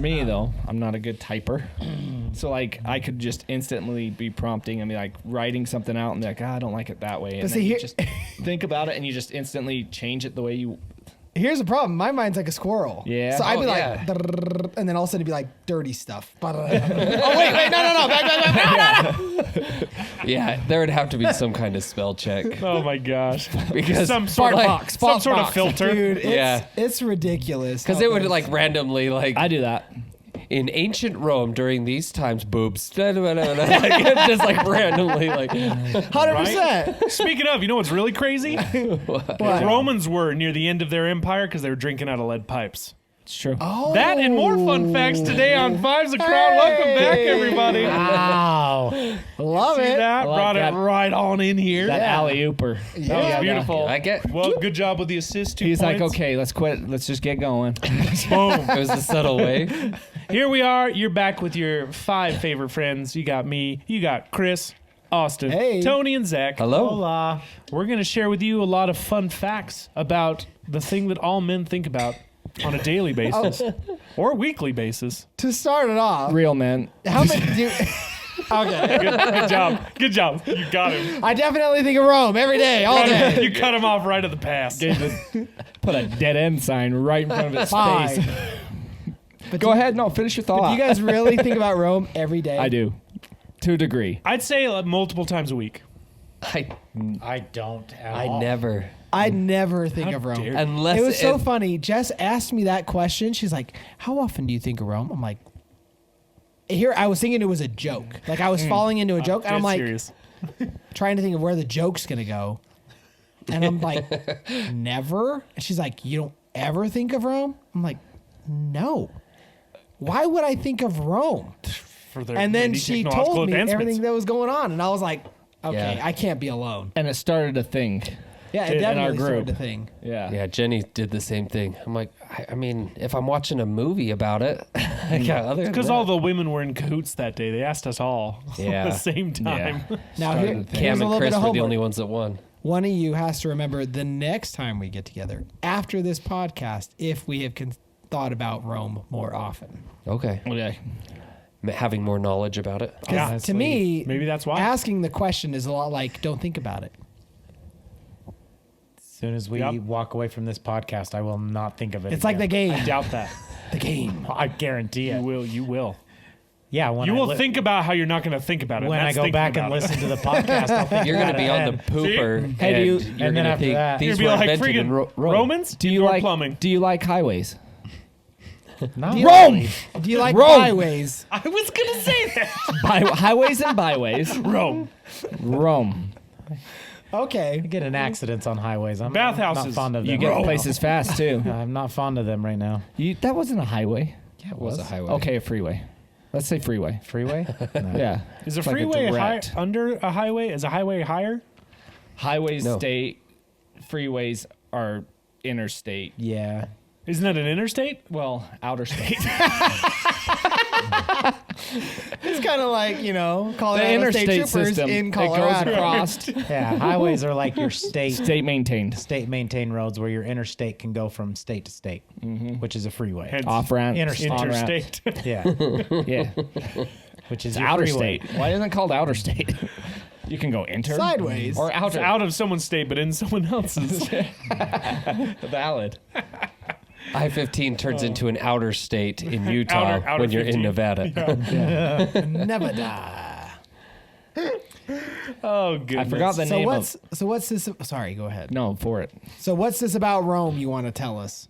me, though, I'm not a good typer. So, like, I could just instantly be prompting and be, like, writing something out and be like, I don't like it that way. And then you just think about it and you just instantly change it the way you... Here's the problem. My mind's like a squirrel. Yeah. So I'd be like, and then all of a sudden it'd be like dirty stuff. Oh, wait, no. Back. Yeah, there would have to be some kind of spell check. Oh my gosh. Because some sort of filter. Dude, it's ridiculous. Because it would like randomly like I do that. In ancient Rome during these times, boobs. Like, just like randomly like 100%. Speaking of, you know what's really crazy? What? The Romans were near the end of their empire because they were drinking out of lead pipes. It's true. Oh. That and more fun facts today on Fives a Crowd. Welcome back, everybody. Wow. Love See it. that? like Brought that. it right on in here. That alley-ooper. That was beautiful. I get. Well, good job with the assist. 2 He's points. like, okay, let's quit. Let's just get going. Boom. It was a subtle way. Here we are. You're back with your 5 favorite friends. You got me. You got Chris, Austin, Hey. Tony, and Zach. Hello. Hola. We're going to share with you a lot of fun facts about the thing that all men think about on a daily basis or weekly basis. To start it off, Real man. how many do Okay. Good job. Good job. You got him. I definitely think of Rome every day, all day. You cut him off right at the pass. Put a dead end sign right in front of his Fine. face. But Go ahead. No, finish your thought. Do you guys really think about Rome every day? I do. To a degree. I'd say multiple times a week. I don't at all. never. I never think of Rome. dare you. Unless It was so funny. Jess asked me that question. She's like, how often do you think of Rome? I'm like, here, I was thinking it was a joke. Like, I was falling into a joke, and I'm Dead like, serious. trying to think of where the joke's going to go. And I'm like, never? And she's like, you don't ever think of Rome? I'm like, no. Why would I think of Rome? For their And then many she technological told me advancements. everything that was going on, and I was like, okay, Yeah. I can't be alone. And it started a thing. Yeah, it In our definitely started group. a thing. Yeah. Yeah, Jenny did the same thing. I'm like, I mean, if I'm watching a movie about it, Because all the women were in cahoots that day. They asked us all at Yeah. the same time. Yeah. Now, Started here, a thing. here's Cam a and little Chris bit of were the homework. only ones that won. One of you has to remember the next time we get together, after this podcast, if we have thought about Rome more often. Okay. Okay. Having more knowledge about it. Yeah. To me, Maybe that's why. asking the question is a lot like, don't think about it. As soon as we Yep. walk away from this podcast, I will not think of it. It's like the again. game. I doubt that. The game. I guarantee You it. will. You will. Yeah, when You I will think about how you're not going to think about it. when I That's go thinking back and about it. listen to the podcast. I'll think You're going to about be it on the then. pooper. Hey, do you- you're and then gonna after think that- You're these gonna were be like invented in friggin' Rome. Romans. Do you Indoor like plumbing? Do you like highways? No. Do you Rome! Like, do you like Rome! highways? I was going to say that. Highways and byways. Rome. Rome. Okay. I get in accidents on highways. I'm Bathhouses. not fond of You them. get right places fast too. now. I'm not fond of them right now. That wasn't a highway. Yeah, it was a highway. Okay, a freeway. Let's say freeway. Freeway? No. Yeah. Is a It's like a freeway direct. under a highway? Is a highway higher? Highways No. state, freeways are interstate. Yeah. Isn't that an interstate? Well, outer state. It's kind of like, the Colorado State interstate Troopers system. in It goes Colorado. across. Yeah. Highways are like your state State maintained. roads where your interstate can go from state to state, which is a freeway. Hence, Off ramp. Interstate. on ramp. interstate. Yeah. Yeah. Which is It's your outer freeway. state. Why isn't it called outer state? You can go inter. Sideways. Or It's outer. out of someone's state, but in someone else's. Valid. I-15 turns into an outer state in Utah outer when you're 15. in Nevada. Never die. Oh, goodness. I forgot the name So what's this? Sorry, go ahead. No, for it. So what's this about Rome you want to tell us?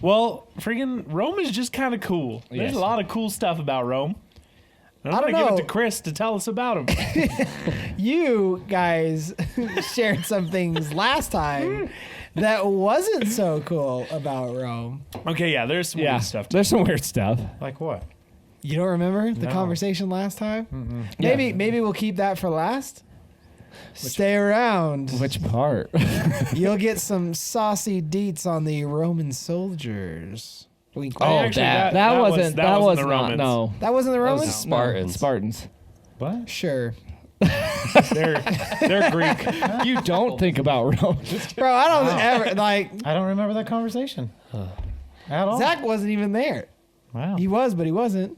Well, friggin' Rome is just kind of cool. There's Yes. a lot of cool stuff about Rome. And I'm I don't going to give know. it to Chris to tell us about him. You guys shared some things last time that wasn't so cool about Rome. Okay, yeah, there's some Yeah. weird stuff. There's some weird stuff. Like what? You don't remember the No. conversation last time? Yeah. Maybe we'll keep that for last. Stay around. Which part? You'll get some saucy deets on the Roman soldiers. Wink, Oh, wink. actually, that that wasn't was that was the not Romans. no. That wasn't the was Romans? the Spartans. Spartans. What? Sure. They're Greek. You don't think about Rome. Bro, I don't ever, like, I don't remember that conversation. At all. Zach wasn't even there. Wow. He was, but he wasn't.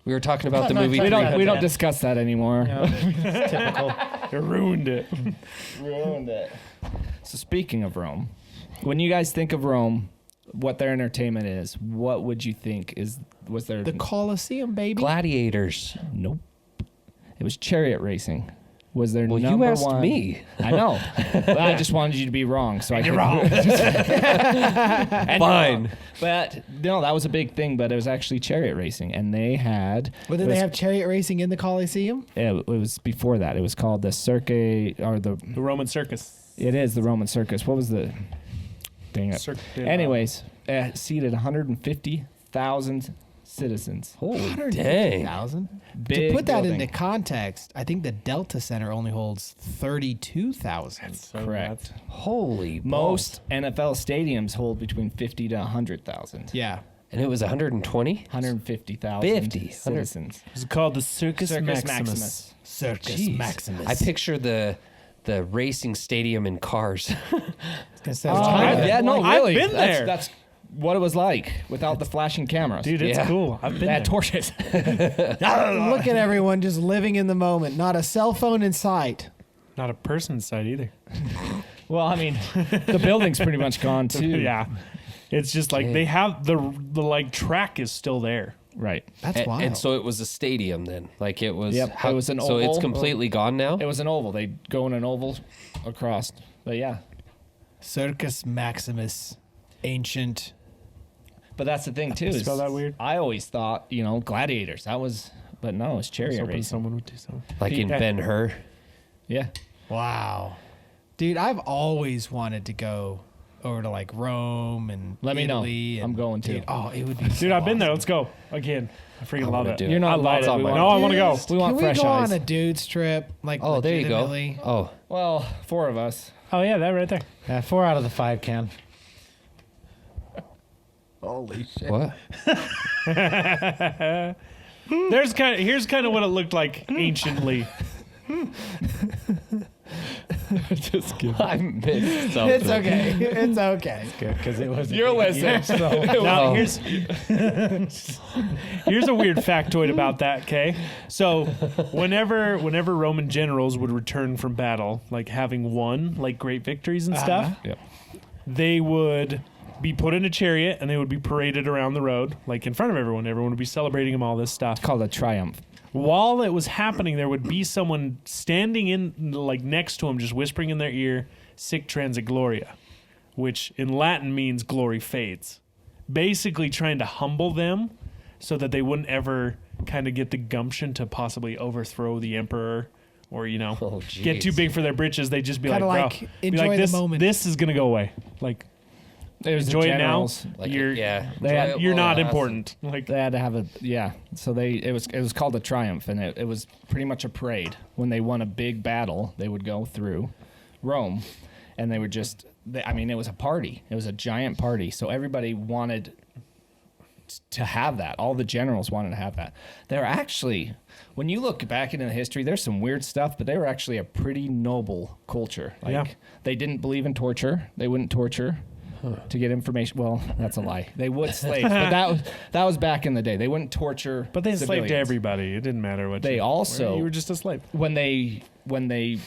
We were talking about the No, movie. We don't 300. discuss that anymore. Typical. It ruined it. Ruined it. So speaking of Rome, when you guys think of Rome, what their entertainment is, what would you think was their The Colosseum, baby. Gladiators. Nope. It was chariot racing. Was their Well, number you asked one. me. I know. But I just wanted you to be wrong. So you're wrong. Fine. But no, that was a big thing. But it was actually chariot racing, and they had. Well, did they have chariot racing in the Colosseum? It was before that. It was called the Cirque or the. The Roman circus. It is the Roman Circus. What was the? Dang it. Cirque. Anyways, seated 150,000 citizens. Holy dang. 150,000? To Big put that building. into context, I think the Delta Center only holds 32,000. So Correct. Holy Most NFL stadiums hold between 50 to 100,000. Yeah. And it was 120? 150,000 50. citizens. It's called the Circus, Circus Maximus. Circus Jeez. Maximus. I picture the racing stadium in Cars. Yeah, no, I've really. been there. That's what it was like without the flashing cameras. Dude, it's Yeah. cool. I've been They there. had torches. Look at everyone just living in the moment. Not a cell phone in sight. Not a person inside either. Well, I mean, the building's pretty much gone too. Yeah. It's just like Dang. they have the like track is still there. Right. That's and, wild. and so it was a stadium then. Like it was. Yep, it was an So it's oval. completely gone now? It was an oval. They go in an oval across. But yeah. Circus Maximus. Ancient. But that's the thing too. Is Spell that weird? I always thought, gladiators. That was, but no, it's I was chariot hoping racing. someone would do something. Like in Yeah. Ben-Hur? Yeah. Wow. Dude, I've always wanted to go over to like Rome and Let me know. Italy and- I'm going to. Dude, oh, it would be Dude, I've been there. Let's go again. I freaking love wanna it. do it. You're not I love invited. it. We want- No, I want to go. We want Can fresh we go eyes. on a dude's trip? Like, Oh, there you go. legitimately? Oh. Well, 4 of us. Oh yeah, that right there. Yeah, 4 out of the 5 can. Holy shit. What? Here's kind of what it looked like anciently. Just kidding. I missed something. It's okay. It's okay. Good, because it was. You're listening. Now Oh. here's a weird factoid about that. Okay, so whenever Roman generals would return from battle, like having won like great victories and stuff, Yep. they would be put in a chariot and they would be paraded around the road, like in front of everyone. Everyone would be celebrating them, all this stuff. Called a triumph. While it was happening, there would be someone standing in, like next to him, just whispering in their ear, "Sic transit gloria," which in Latin means glory fades. Basically trying to humble them so that they wouldn't ever kind of get the gumption to possibly overthrow the emperor or, Oh, get too jeez. big for their britches. They'd just be Kinda like, like, bro, be enjoy like, the this, moment. this is going to go away. Like, It was the enjoy it now. generals. Like, You're, yeah. They had- you're Well, not yeah. important. Like, They had to have So it was called a triumph, and it was pretty much a parade. When they won a big battle, they would go through Rome, and they would just. It was a party. It was a giant party. So everybody wanted to have that. All the generals wanted to have that. They're actually, when you look back into the history, there's some weird stuff, but they were actually a pretty noble culture. Like Yeah. they didn't believe in torture. They wouldn't torture. To get information, well, that's a lie. They would slave, but that was back in the day. They wouldn't torture. but they enslaved civilians. everybody. It didn't matter what They also- you were just a slave. When they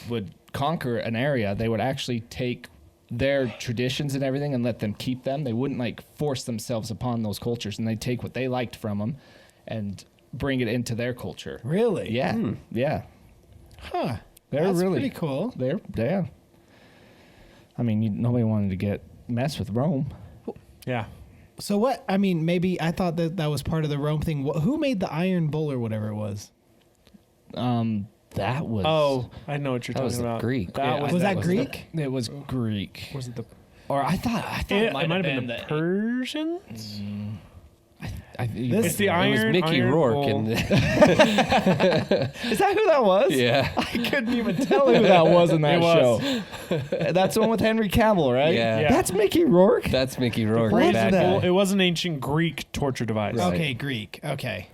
would conquer an area, they would actually take their traditions and everything and let them keep them. They wouldn't like force themselves upon those cultures, and they'd take what they liked from them and bring it into their culture. Really? Yeah, yeah. Huh. They're That's really pretty cool. They're yeah. I mean, nobody wanted to mess with Rome. Yeah. So what? I mean, maybe I thought that was part of the Rome thing. Who made the Iron Bull or whatever it was? That was Oh, I know what you're That was talking the about. Greek. That Yeah, Was that wasn't Greek? It was Greek, Was it the? or I thought It might might have have been the Persians. This- It's the It was Iron. Mickey Iron Rourke. Bull. And Is that who that was? yeah. I couldn't even tell who that was in that It was. show. That's the one with Henry Cavill, right? Yeah. Yeah. That's Mickey Rourke. That's Mickey Rourke. What is back that? in- Well, it was an ancient Greek torture device. Right. Okay, Greek. Okay.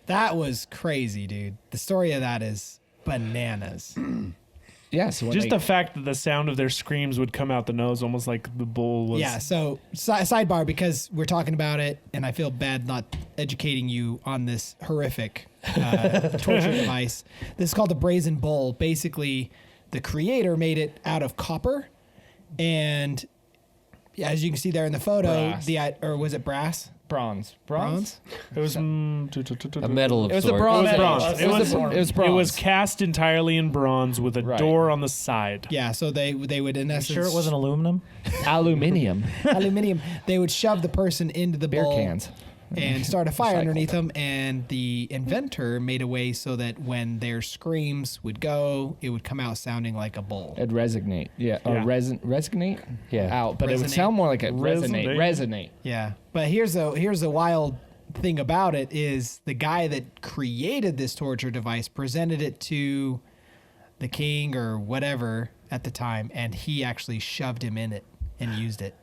That was crazy, dude. The story of that is bananas. Yeah, so when Just they, the fact that the sound of their screams would come out the nose, almost like the bull was. Yeah, so sidebar, because we're talking about it, and I feel bad not educating you on this horrific torture device. This is called the brazen bull. Basically, the creator made it out of copper, and as you can see there in the photo, Brass. or was it brass? bronze. It was A metal of It was a sorts. bronze. bronze. It was bronze. It was cast entirely in bronze with a Right. door on the side. Yeah, so they would in essence Sure, it wasn't aluminum. Aluminium. aluminium. They would shove the person into the Beer bowl cans. and start a fire Recycled. underneath them. And the inventor made a way so that when their screams would go, it would come out sounding like a bull. It'd resonate. Yeah. Or Yeah. resonate? Yeah. Out. But it would Resonate. sound more like a Resonate. resonate. Yeah, but here's a wild thing about it is the guy that created this torture device presented it to the king or whatever at the time, and he actually shoved him in it and used it.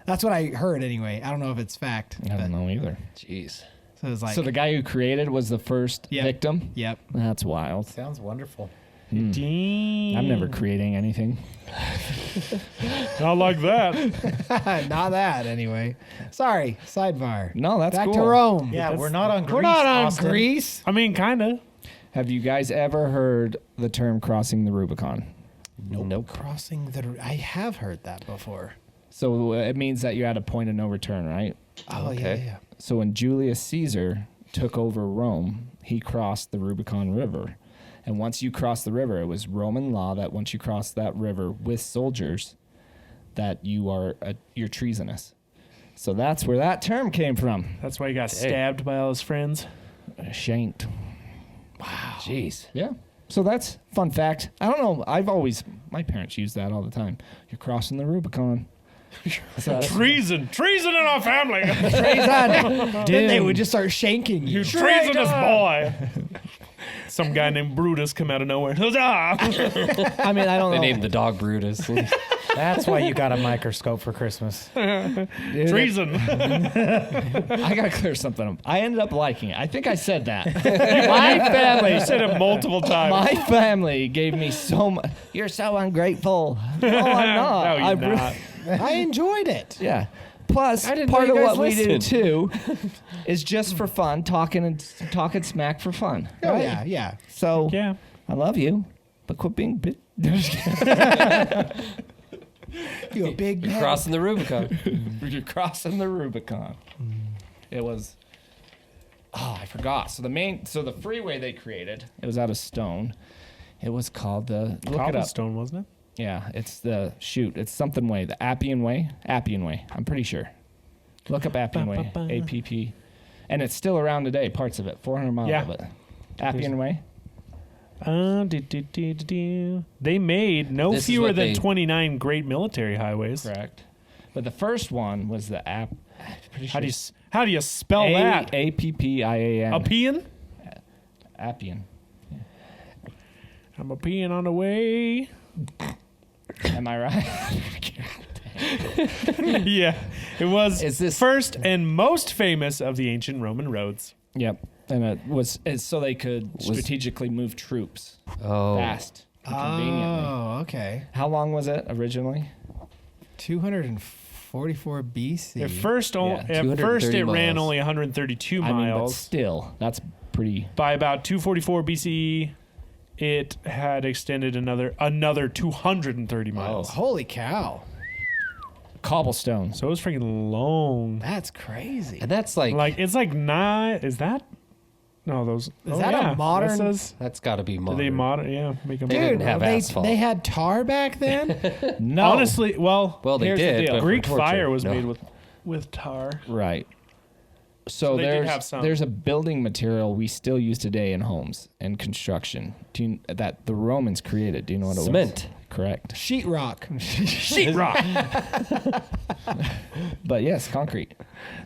That's what I heard anyway. I don't know if it's fact. I don't know either. Jeez. So it was like, So the guy who created was the first Yep. victim? yep. That's wild. Sounds wonderful. Dang. I'm never creating anything. Not like that. Not that anyway. Sorry, sidebar. No, that's Back cool. to Rome. Yeah, we're not on Greece. We're not on Austin. Greece. I mean, kind of. Have you guys ever heard the term crossing the Rubicon? Nope. Crossing the. I have heard that before. So it means that you're at a point of no return, right? Oh Okay. yeah. So when Julius Caesar took over Rome, he crossed the Rubicon River. And once you cross the river, it was Roman law that once you cross that river with soldiers, that you're treasonous. So that's where that term came from. That's why he got stabbed by all his friends. Shanked. Jeez. Yeah. So that's fun fact. I don't know. My parents use that all the time. You're crossing the Rubicon. Treason in our family. Then they would just start shanking you. You treasonous boy. Some guy named Brutus come out of nowhere. Huzzah! I mean, I don't They know. named the dog Brutus. That's why you got a microscope for Christmas. Treason. I gotta clear something up. I ended up liking it. I think I said that. My family You said it multiple times. My family gave me so much. You're so ungrateful. No, I'm not. No, you're I'm re- not. I enjoyed it. Yeah. Plus, I didn't part know of you what guys we do listened. too is just for fun, talking smack for fun. Oh right? yeah, yeah. So Yeah. I love you, but quit being bit. You a big man. Crossing the Rubicon. You're crossing the Rubicon. It was. Oh, I forgot. So the freeway they created, it was out of stone. It was called the. Look it up. Cobblestone, wasn't it? Yeah, it's it's something way, the Appian Way. Appian Way, I'm pretty sure. Look up Appian Way, APP. And it's still around today, parts of it, 400 miles Yeah. of it. Appian Way? They made no This is fewer what than they- 29 great military highways. Correct. But the first one was the How do you spell that? APPIAN. Appian? Appian. I'm a peeing on the way. Am I right? Yeah, it was Is this- first and most famous of the ancient Roman roads. Yep. And it's so they could strategically move troops Oh. fast and conveniently. Oh, okay. How long was it originally? 244 BC. At first, Yeah, at first 230 it ran miles. only 132 I mean, but miles. still, that's pretty. By about 244 BCE, it had extended another 230 miles. Holy cow. Cobblestone. So it was freaking long. That's crazy. And that's like It's like nine. Is that? No, those. Is that a modern- That says, that's got to be did modern. they modern? Yeah, make them. They didn't Dude, have asphalt. they had tar back then? No. Honestly, well, Well, they Here's the did. deal. But for Greek torture, fire was no. made with tar. Right. So, So they did there's have some. there's a building material we still use today in homes and construction that the Romans created. Do you know what it Cement. was? Correct. Sheetrock. Sheetrock. But yes, concrete,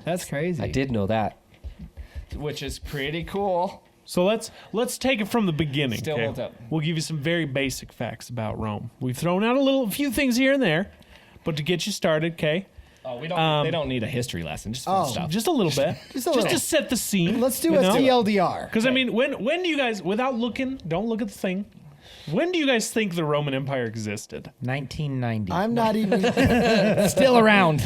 That's crazy. I did know that. which is pretty cool. So let's take it from the beginning. Still okay? holds up. We'll give you some very basic facts about Rome. We've thrown out a few things here and there, but to get you started, okay, Oh, we don't. They don't need a history lesson. Just fun stuff. just a little bit, Just a little. to set the scene. Let's do you a know? TLDR. Because I mean, when do you guys, without looking, don't look at the thing. When do you guys think the Roman Empire existed? 1990. I'm not even. Still around.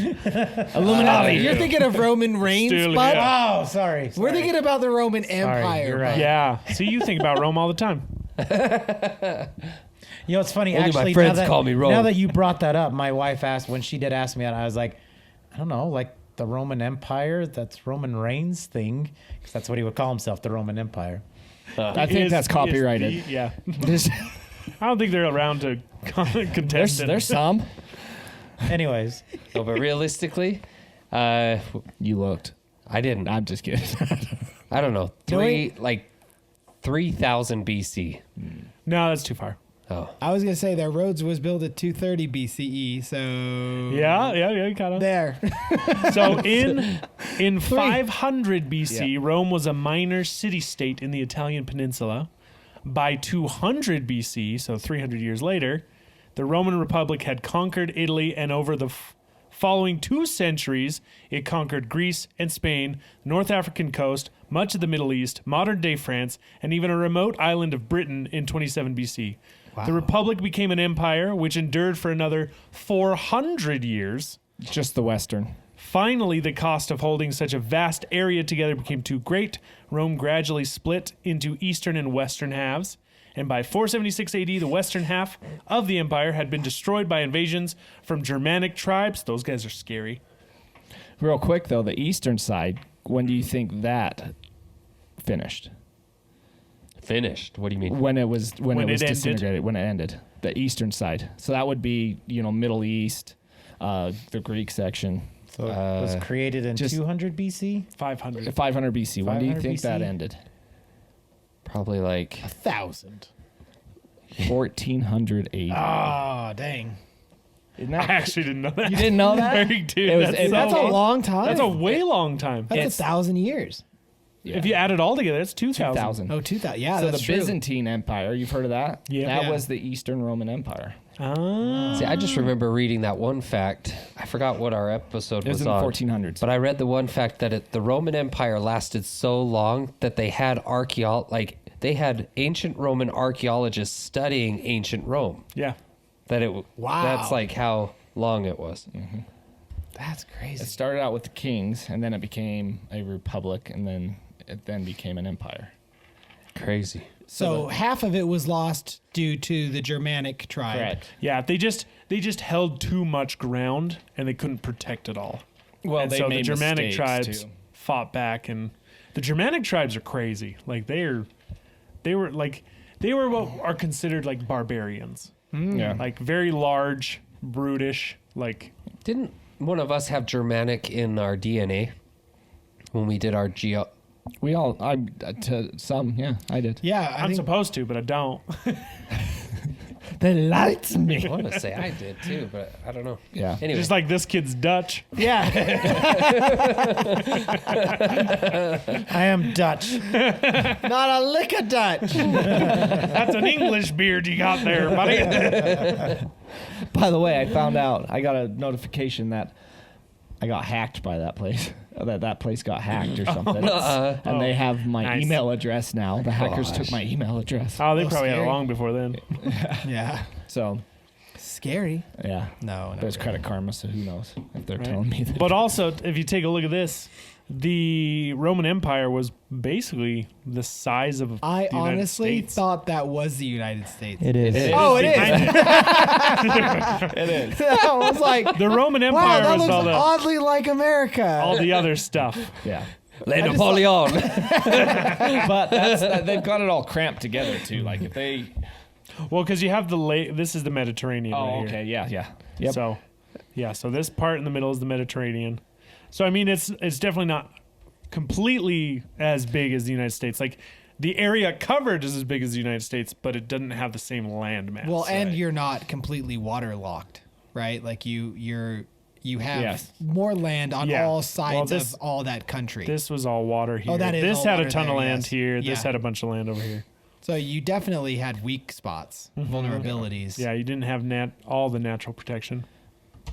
Illuminati. You're thinking of Roman reigns, Still, bud? yeah. Oh, sorry. We're thinking about the Roman Empire. you're right. bud. Yeah. See, you think about Rome all the time. You know, it's funny. Only my actually, friends now that, call me Rome. Now that you brought that up, my wife asked when she did ask me that. I was like, I don't know, like the Roman Empire. That's Roman Reigns thing, because that's what he would call himself, the Roman Empire. I think that's copyrighted. Yeah. There's, I don't think they're around to contest it. there's some. Anyways, No, but realistically, You looked. I didn't. I'm just kidding. I don't know. 3,000 BC. No, that's too far. Oh, I was gonna say their roads was built at 230 BCE, so Yeah, kind of. there. So in 500 BC, Rome was a minor city-state in the Italian peninsula. By 200 BC, so 300 years later, the Roman Republic had conquered Italy, and over the following 2 centuries, it conquered Greece and Spain, the North African coast, much of the Middle East, modern-day France, and even a remote island of Britain in 27 BC. The Republic became an empire, which endured for another 400 years. Just the Western. Finally, the cost of holding such a vast area together became too great. Rome gradually split into eastern and western halves. And by 476 AD, the western half of the empire had been destroyed by invasions from Germanic tribes. Those guys are scary. Real quick, though, the eastern side, when do you think that finished? finished. What do you mean? When it was When it ended. disintegrated, when it ended, the eastern side. So that would be Middle East, the Greek section. So it was created in just- 200 BC. 500. 500 BC. When do you 500 think that BC? ended? Probably like 1,000. 1400 AD. Oh, dang. Isn't I that? actually didn't know that. You didn't know that? Dude, It was- that's, That's so a long time. That's a way long time. That's it's- 1,000 years. Yeah. If you add it all together, it's 2,000. 2000. Oh, 2,000. Yeah, So that's the true. Byzantine Empire, you've heard of that? Yeah. That Yeah. was the Eastern Roman Empire. Ah. See, I just remember reading that one fact. I forgot what our episode It was was in the on. 1400s. But I read the one fact that the Roman Empire lasted so long that they had they had ancient Roman archaeologists studying ancient Rome. Yeah. Wow. That's like how long it was. That's It crazy. started out with the kings, and then it became a republic, and then it became an empire. Crazy. So half of it was lost due to the Germanic tribe. Correct. Yeah, they just held too much ground and they couldn't protect it all. Well, and they so the made Germanic mistakes, tribes too. fought back, and the Germanic tribes are crazy. Like they were what are considered like barbarians. Yeah. Like very large, brutish, like Didn't one of us have Germanic in our DNA when we did our We all, to some, yeah, I did. Yeah, I I'm think supposed to, but I don't. That lights me. I want to say I did too, but I don't know. Yeah. Anyway, Just like this kid's Dutch. yeah. I am Dutch. Not a lick of Dutch. That's an English beard you got there, buddy. By the way, I found out, I got a notification that I got hacked by that place. That place got hacked or something. And they have my Nice. email address now. The hackers took Gosh. my email address. Oh, they Oh, probably had it scary. long before then. Yeah. So, Scary. yeah. No, There's Credit Karma, so who knows if they're Right. telling me that. But also, if you take a look at this, the Roman Empire was basically the size of I the United honestly States. thought that was the United States. It is. Oh, it is. it is. I was like, The Roman wow, Empire that was looks all the oddly like America. all the other stuff. Yeah. Le Napoleon. But they've got it all cramped together, too. Like, if they... Well, because you have this is the Mediterranean right Oh, here. okay. Yeah, yeah. Yep. So, yeah, so this part in the middle is the Mediterranean. So I mean, it's definitely not completely as big as the United States. Like the area covered is as big as the United States, but it doesn't have the same land mass. Well, and Right. you're not completely waterlocked, right? Like you have Yes. more land on Yeah. all sides Well, this- of all that country. this was all water here. that is this all had a water ton of there, land yes. here. This Yeah. had a bunch of land over here. So you definitely had weak spots, vulnerabilities. Yeah, you didn't have all the natural protection.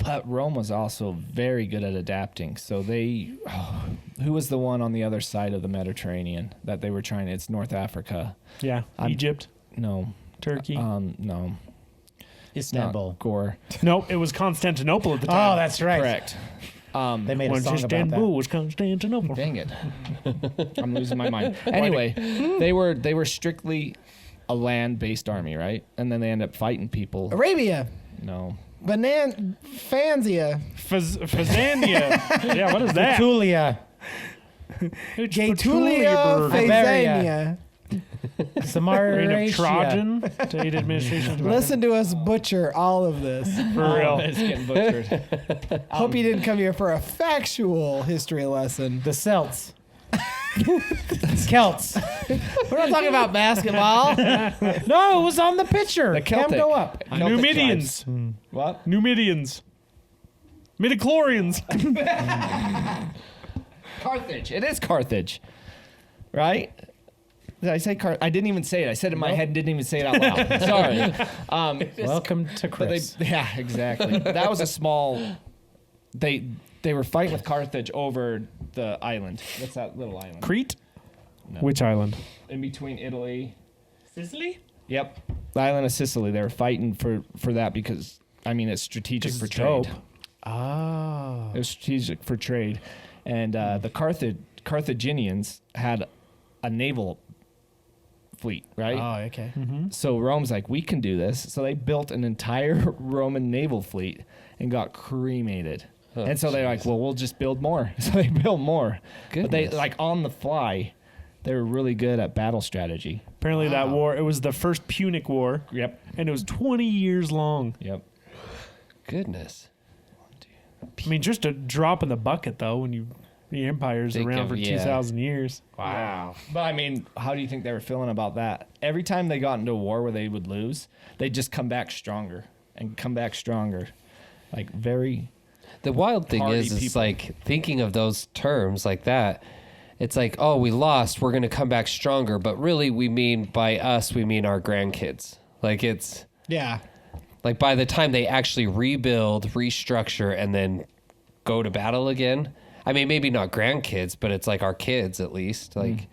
But Rome was also very good at adapting. So who was the one on the other side of the Mediterranean that they were trying? It's North Africa. Yeah, I'm- Egypt. No, Turkey. No, Istanbul. not Gore. No, it was Constantinople at the time. Oh, that's right. Correct. They made a Once song about Istanbul that. was Constantinople. Dang it. I'm losing my mind. Anyway, they were strictly a land-based army, right? And then they end up fighting people. Arabia. No. Fanzia. Fazania. Yeah, what is that? Tulia. It's Gatulia. Petulia. Fazania. Reign of Samaria. Trajan. Date administration. Listen to us butcher all of this. For real. It's getting butchered. Hope you didn't come here for a factual history lesson. The Celts. Celts. We're not talking about basketball. No, it was on the picture. The Cam, Celtic. go up. Celtic Numidians. tribes. What? Numidians. Midichlorians. Carthage. It is Carthage. Right? Did I say I didn't even say it. I said it in my head and didn't even say it out loud. Sorry. Welcome to But Chris. yeah, exactly. That was a small. They were fighting with Carthage over the island. What's that little island? Crete? No. Which island? In between Italy. Sicily? Yep. The island of Sicily. They were fighting for that because it's strategic for it's trade. dope. Oh. It was strategic for trade, and the Carthaginians had a naval fleet, right? Oh, okay. So Rome's like, we can do this. So they built an entire Roman naval fleet and got cremated. Oh, and so they're like, well, we'll just build more. So they built more. But they, Goodness. on the fly, they were really good at battle strategy. Apparently that war, it was the first Punic War, Yep. and it was 20 years long. Yep. Goodness. I mean, just a drop in the bucket, though, when the empire's Think around of- for yeah. 2,000 years. Wow. But how do you think they were feeling about that? Every time they got into a war where they would lose, they'd just come back stronger and come back stronger. Like very. The wild thing Party is, it's people. like thinking of those terms like that. It's like, oh, we lost, we're going to come back stronger. But really, we mean by us, we mean our grandkids. Like it's Yeah. like by the time they actually rebuild, restructure, and then go to battle again. I mean, maybe not grandkids, but it's like our kids at least. Like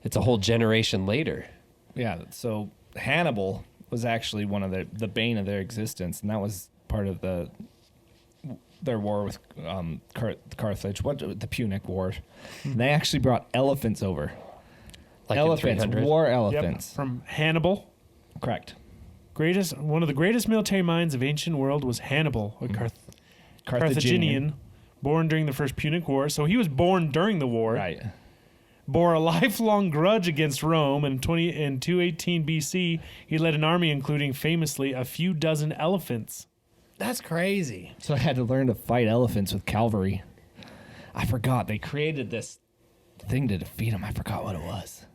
it's a whole generation later. Yeah. So Hannibal was actually one of the bane of their existence, and that was part of their war with Carthage. The Punic War. And they actually brought elephants over. Like in Elephants, 300. war Yep, elephants. from Hannibal. Correct. One of the greatest military minds of ancient world was Hannibal, a Carthaginian, born during the First Punic War. So he was born during the war. Right. Bore a lifelong grudge against Rome. In 218 BC, he led an army including famously a few dozen elephants. That's crazy. So I had to learn to fight elephants with cavalry. I forgot. They created this thing to defeat them. I forgot what it was.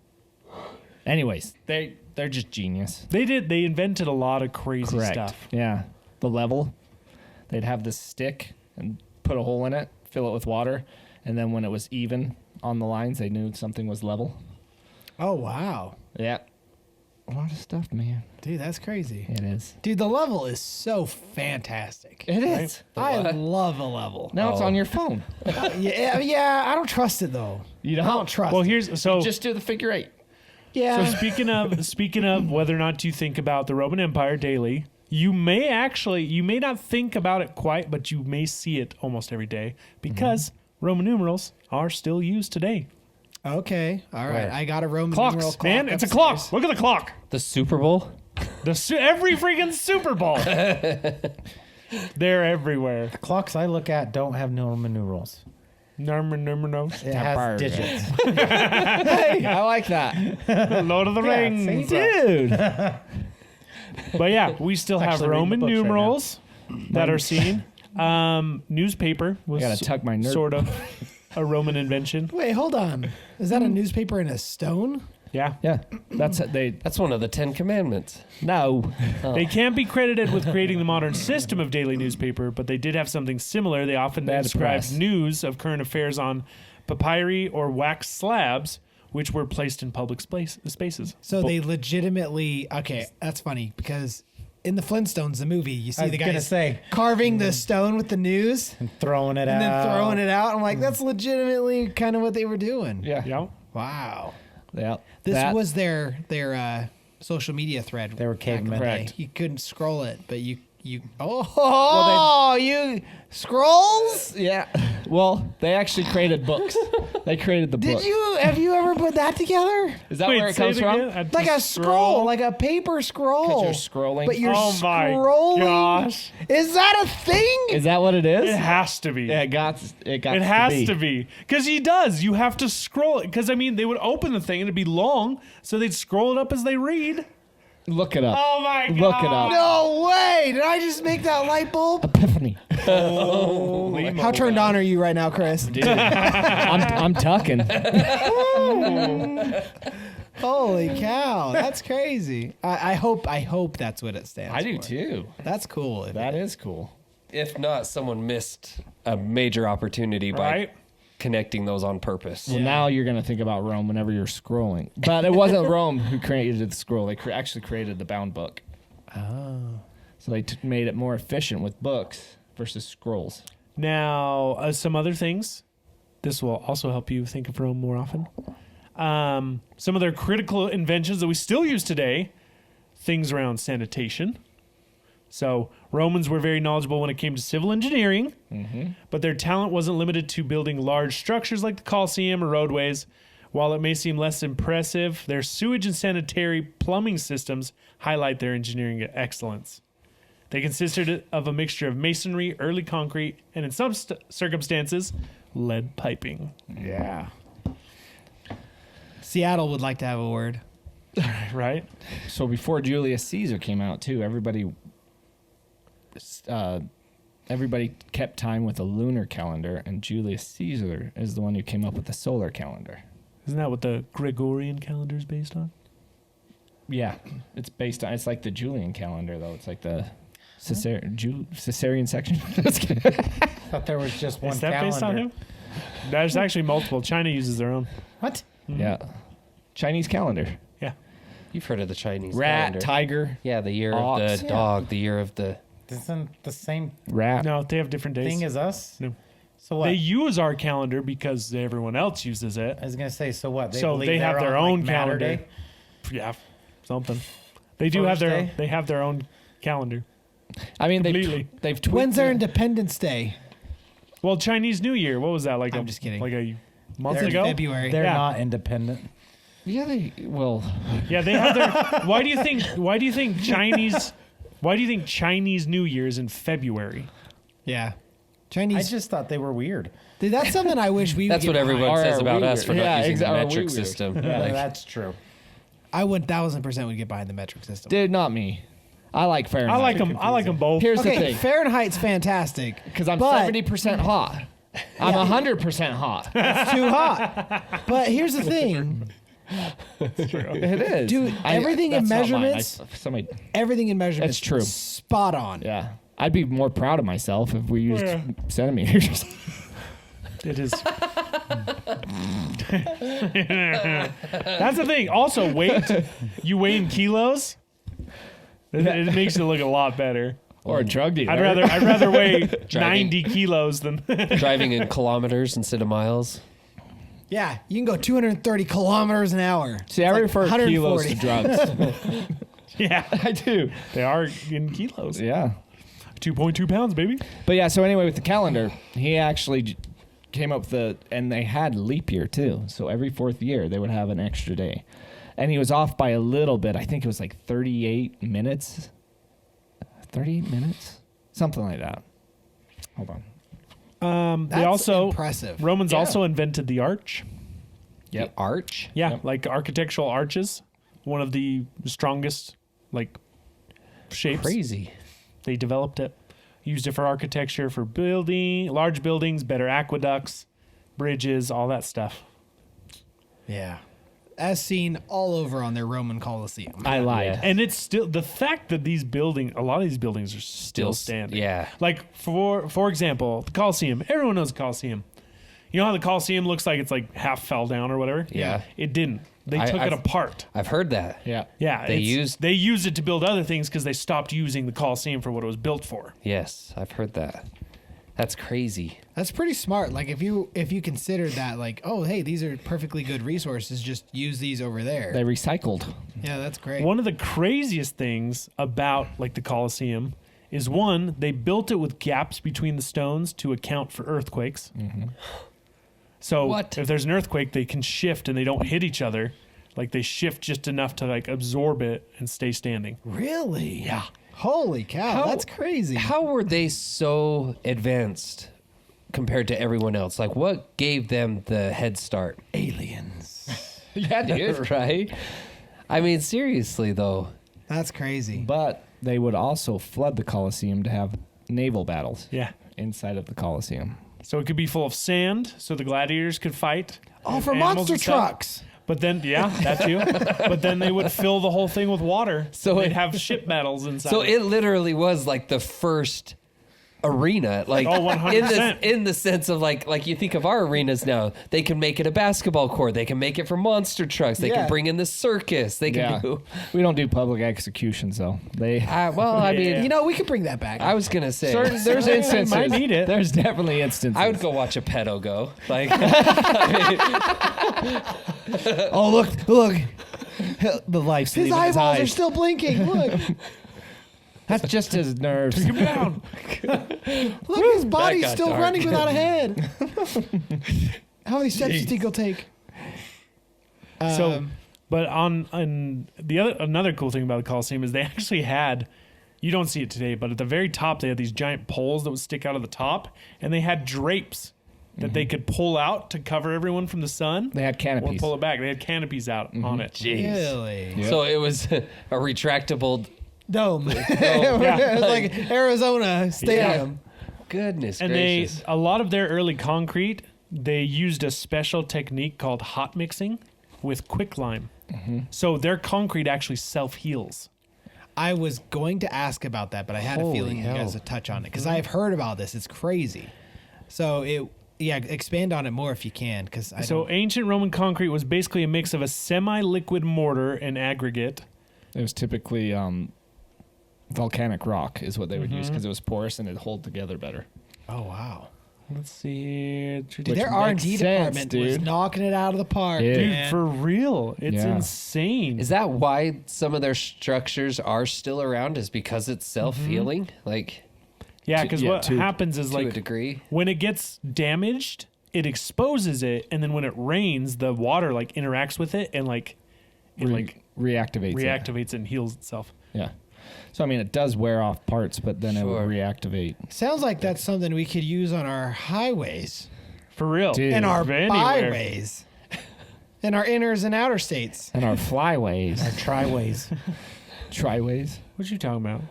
Anyways, they're just genius. They invented a lot of crazy Correct. stuff. Yeah. The level. They'd have this stick and put a hole in it, fill it with water, and then when it was even on the lines, they knew something was level. Oh, wow. Yeah. A lot of stuff, man. Dude, that's crazy. It is. Dude, the level is so fantastic. It is. I love a level. Now it's on your phone. Yeah, I don't trust it though. You I don't trust Well, it. here's so Just do the figure 8. Yeah. So speaking of whether or not you think about the Roman Empire daily, you may not think about it quite, but you may see it almost every day because Roman numerals are still used today. Okay. All right. Where? I got a Roman numeral Clocks, clock man, it's a upstairs. clock. Look at the clock. The Super Bowl? Every freaking Super Bowl. They're everywhere. The clocks I look at don't have Roman numerals. Number no. It has digits. Hey, I like that. Lord of the Yeah, Rings. see? Dude. But yeah, we still have Actually reading Roman the books right now. numerals that are seen. Newspaper was I gotta tuck my nerd. sort of a Roman invention. Wait, hold on. Is that a newspaper in a stone? Yeah. Yeah. That's That's one of the 10 Commandments. No. They can't be credited with creating the modern system of daily newspaper, but they did have something similar. They often They had a described press. news of current affairs on papyri or wax slabs, which were placed in public spaces. So they legitimately. Okay, that's funny because in the Flintstones, the movie, you see I was the gonna guys say carving the stone with the news and throwing it and out. then throwing it out. I'm like, that's legitimately kind of what they were doing. Yeah. Yeah. Wow. Yeah. This That- was their social media thread. They were back in the cavemen. day. Correct. You couldn't scroll it, but you you scrolls? Yeah. Well, they actually created books. They created the book. Have you ever put that together? Is that Wait, where it say comes from? again? Had Like to a scroll, like a paper scroll. 'Cause you're scrolling. But you're Oh my scrolling. gosh. Is that a thing? Is that what it is? It has to be. Yeah, it got It has to be. Because he does. You have to scroll it. Because, I mean, they would open the thing and it'd be long, so they'd scroll it up as they read. Look it up. Oh, my God. Look it up. No way! Did I just make that light bulb? Epiphany. Holy How turned on are you right now, Chris? Dude, I'm tucking. Holy cow, that's crazy. I hope that's what it stands for. I do too. That's cool. That is cool. If not, someone missed a major opportunity by Right? connecting those on purpose. Well, now you're going to think about Rome whenever you're scrolling. But it wasn't Rome who created the scroll. They actually created the bound book. Oh. So they made it more efficient with books versus scrolls. Now, some other things. This will also help you think of Rome more often. Some of their critical inventions that we still use today, things around sanitation. So Romans were very knowledgeable when it came to civil engineering, but their talent wasn't limited to building large structures like the Colosseum or roadways. While it may seem less impressive, their sewage and sanitary plumbing systems highlight their engineering excellence. They consisted of a mixture of masonry, early concrete, and in some circumstances, lead piping. Yeah. Seattle would like to have a word. Right? So before Julius Caesar came out too, everybody kept time with a lunar calendar, and Julius Caesar is the one who came up with the solar calendar. Isn't that what the Gregorian calendar is based on? Yeah, it's like the Julian calendar though. It's like the Caesarean section. thought there was just one Is that calendar. based on him? There's actually multiple. China uses their own. What? Yeah, Chinese calendar. Yeah. You've heard of the Chinese Rat, calendar. tiger, Yeah, the year ox. of the dog, the year of the... Isn't the same rat. No, they have different days. thing as us? No. So what? They use our calendar because everyone else uses it. I was gonna say, so what? So believe they have they're their on, own like, Matter calendar. Day? Yeah, something. They do have their Thursday? they have their own calendar. I mean, Completely. they've tweaked When's their it. Independence Day? Well, Chinese New Year. What was that like? I'm just kidding. Like a month They're ago. February. They're Yeah. not independent. Yeah, Yeah, they have their. Why do you think Chinese? Why do you think Chinese New Year is in February? Yeah. I Chinese. just thought they were weird. Dude, that's something I wish we would That's get what everyone behind. Or says are about we us for weird? not Yeah, using exactly. the Are we metric weird? system. Yeah, Like, that's true. I 1000% would get behind the metric system. dude, not me. I like Fahrenheit. I like them. I like them both. Here's the Okay, thing, Fahrenheit's fantastic because I'm but 70% hot. I'm 100% hot. it's too hot. But here's the thing. It is, Dude, everything in that's not mine. measurements- Somebody, Everything in measurements. That's true. Spot on. yeah. I'd be more proud of myself if we used Yeah. centimeters. It is. That's the thing. Also, weight. You weigh in kilos. It makes it look a lot better. Or a drug dealer. I'd rather weigh Driving. 90 kilos than. driving in kilometers instead of miles. Yeah, you can go 230 kilometers an hour. See, I It's like refer kilos 140. to drugs. Yeah, I do. they are in kilos. Yeah. 2.2 pounds, baby. But yeah, so anyway, with the calendar, he actually came up with and they had leap year too. So every fourth year, they would have an extra day. And he was off by a little bit. I think it was like 38 minutes. 38 minutes? Something like that. Hold on. They That's also impressive. Romans Yeah. also invented the arch. Yep. The arch? Yeah, Yep. like architectural arches, one of the strongest like shapes. Crazy. They developed it, used it for architecture, for building large buildings, better aqueducts, bridges, all that stuff. Yeah. As seen all over on their Roman Colosseum. I lied. Yeah. And it's still the fact that a lot of these buildings are still standing. Yeah. Like for example, the Colosseum. Everyone knows the Colosseum. You know how the Colosseum looks like it's like half fell down or whatever? Yeah. It didn't. They took it I've- apart. I've heard that. Yeah. Yeah. They they used it to build other things because they stopped using the Colosseum for what it was built for. Yes, I've heard that. That's crazy. That's pretty smart. Like if you consider that, like, oh hey, these are perfectly good resources. Just use these over there. They recycled. Yeah, that's great. One of the craziest things about like the Colosseum is one, they built it with gaps between the stones to account for earthquakes. So What? if there's an earthquake, they can shift and they don't hit each other. Like they shift just enough to like absorb it and stay standing. Really? Yeah. Holy cow, How- that's crazy. How were they so advanced compared to everyone else? Like, what gave them the head start? Aliens. Yeah, dude. Right? I mean, seriously, though. That's crazy. But they would also flood the Colosseum to have naval battles Yeah. inside of the Colosseum. So it could be full of sand so the gladiators could fight. Oh, for animals monster and stuff. trucks. But then, yeah, that too. But then they would fill the whole thing with water. So They'd it- have ship battles inside. So of it literally was like the first arena, like Oh, 100%. in the sense of like you think of our arenas now, they can make it a basketball court, they can make it for monster trucks, they Yeah. can bring in the circus, they can Yeah. do. We don't do public executions, though. They. Well, I mean, You know, we could bring that back. I was gonna say, There's instances. might need it. There's definitely instances. I would go watch a pedo go. Like, Oh, look. The life's His leaving eyeballs are eyes. still blinking. Look. That's just his nerves. Take 'em down. Look, his body's got still dark. running without a head. How many steps do you think he'll take? So, but on the other another cool thing about the Colosseum is they actually had, you don't see it today, but at the very top they had these giant poles that would stick out of the top, and they had drapes that they could pull out to cover everyone from the sun. They had Or canopies. pull it back. They had canopies out on it. Really? Yep. so it was a retractable. Dome. Yeah. It was like Arizona Stadium. Goodness And gracious! a lot of their early concrete, they used a special technique called hot mixing with quicklime. So their concrete actually self heals. I was going to ask about that, but I had a Holy feeling you guys hell. would touch on it because I've heard about this. It's crazy. So expand on it more if you can, because So ancient Roman concrete was basically a mix of a semi-liquid mortar and aggregate. It was typically volcanic rock is what they would use because it was porous and it'd hold together better. Oh wow. Let's see. Dude, their R&D makes sense, department was dude. knocking it out of the park. Yeah. Dude, man. for real. It's Yeah. insane. Is that why some of their structures are still around? Is because it's self-healing, like yeah, because what to- happens is to a like degree? when it gets damaged, it exposes it, and then when it rains, the water like interacts with it and like it like Reactivates. it. reactivates and heals itself. Yeah. So I mean, it does wear off parts, but then it Sure. will reactivate. Sounds like that's something we could use on our highways For real. Dude. and our Anywhere. byways and our inners and outer states. And our flyways, Our triways. triways. What you talking about?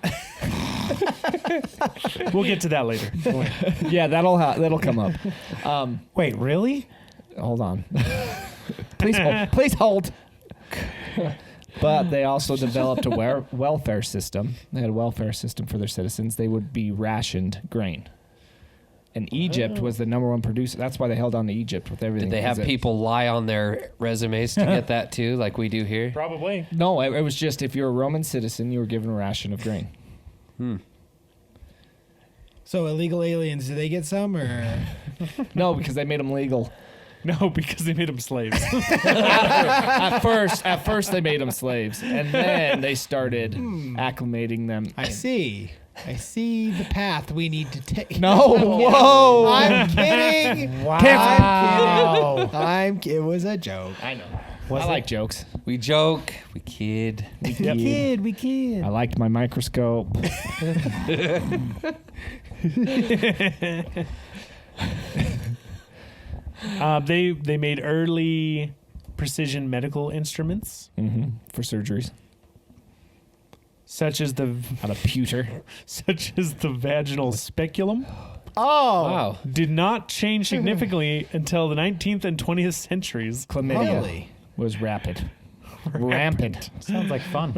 We'll get to that later. Yeah, that'll come up. Wait, really? Hold on. Please hold. Please hold. But they also developed a welfare system. They had a welfare system for their citizens. They would be rationed grain. And Egypt was the number one producer. That's why they held on to Egypt with everything. Did they have 'cause it- people lie on their resumes to get that too, like we do here? Probably. No, it was just if you're a Roman citizen, you were given a ration of grain. So illegal aliens, do they get some or? No, because they made them legal. No, because they made them slaves. At first they made them slaves, and then they started acclimating them. I see the path we need to take. No, whoa! I'm kidding. Wow. It was a joke. I know. Was I it? like jokes. We joke, we kid. We kid. I liked my microscope. They made early precision medical instruments, For surgeries such as the out of pewter. vaginal speculum. Oh, Wow. Did not change significantly until the 19th and 20th centuries. Chlamydia Really? was rampant. Rampant. Sounds like fun.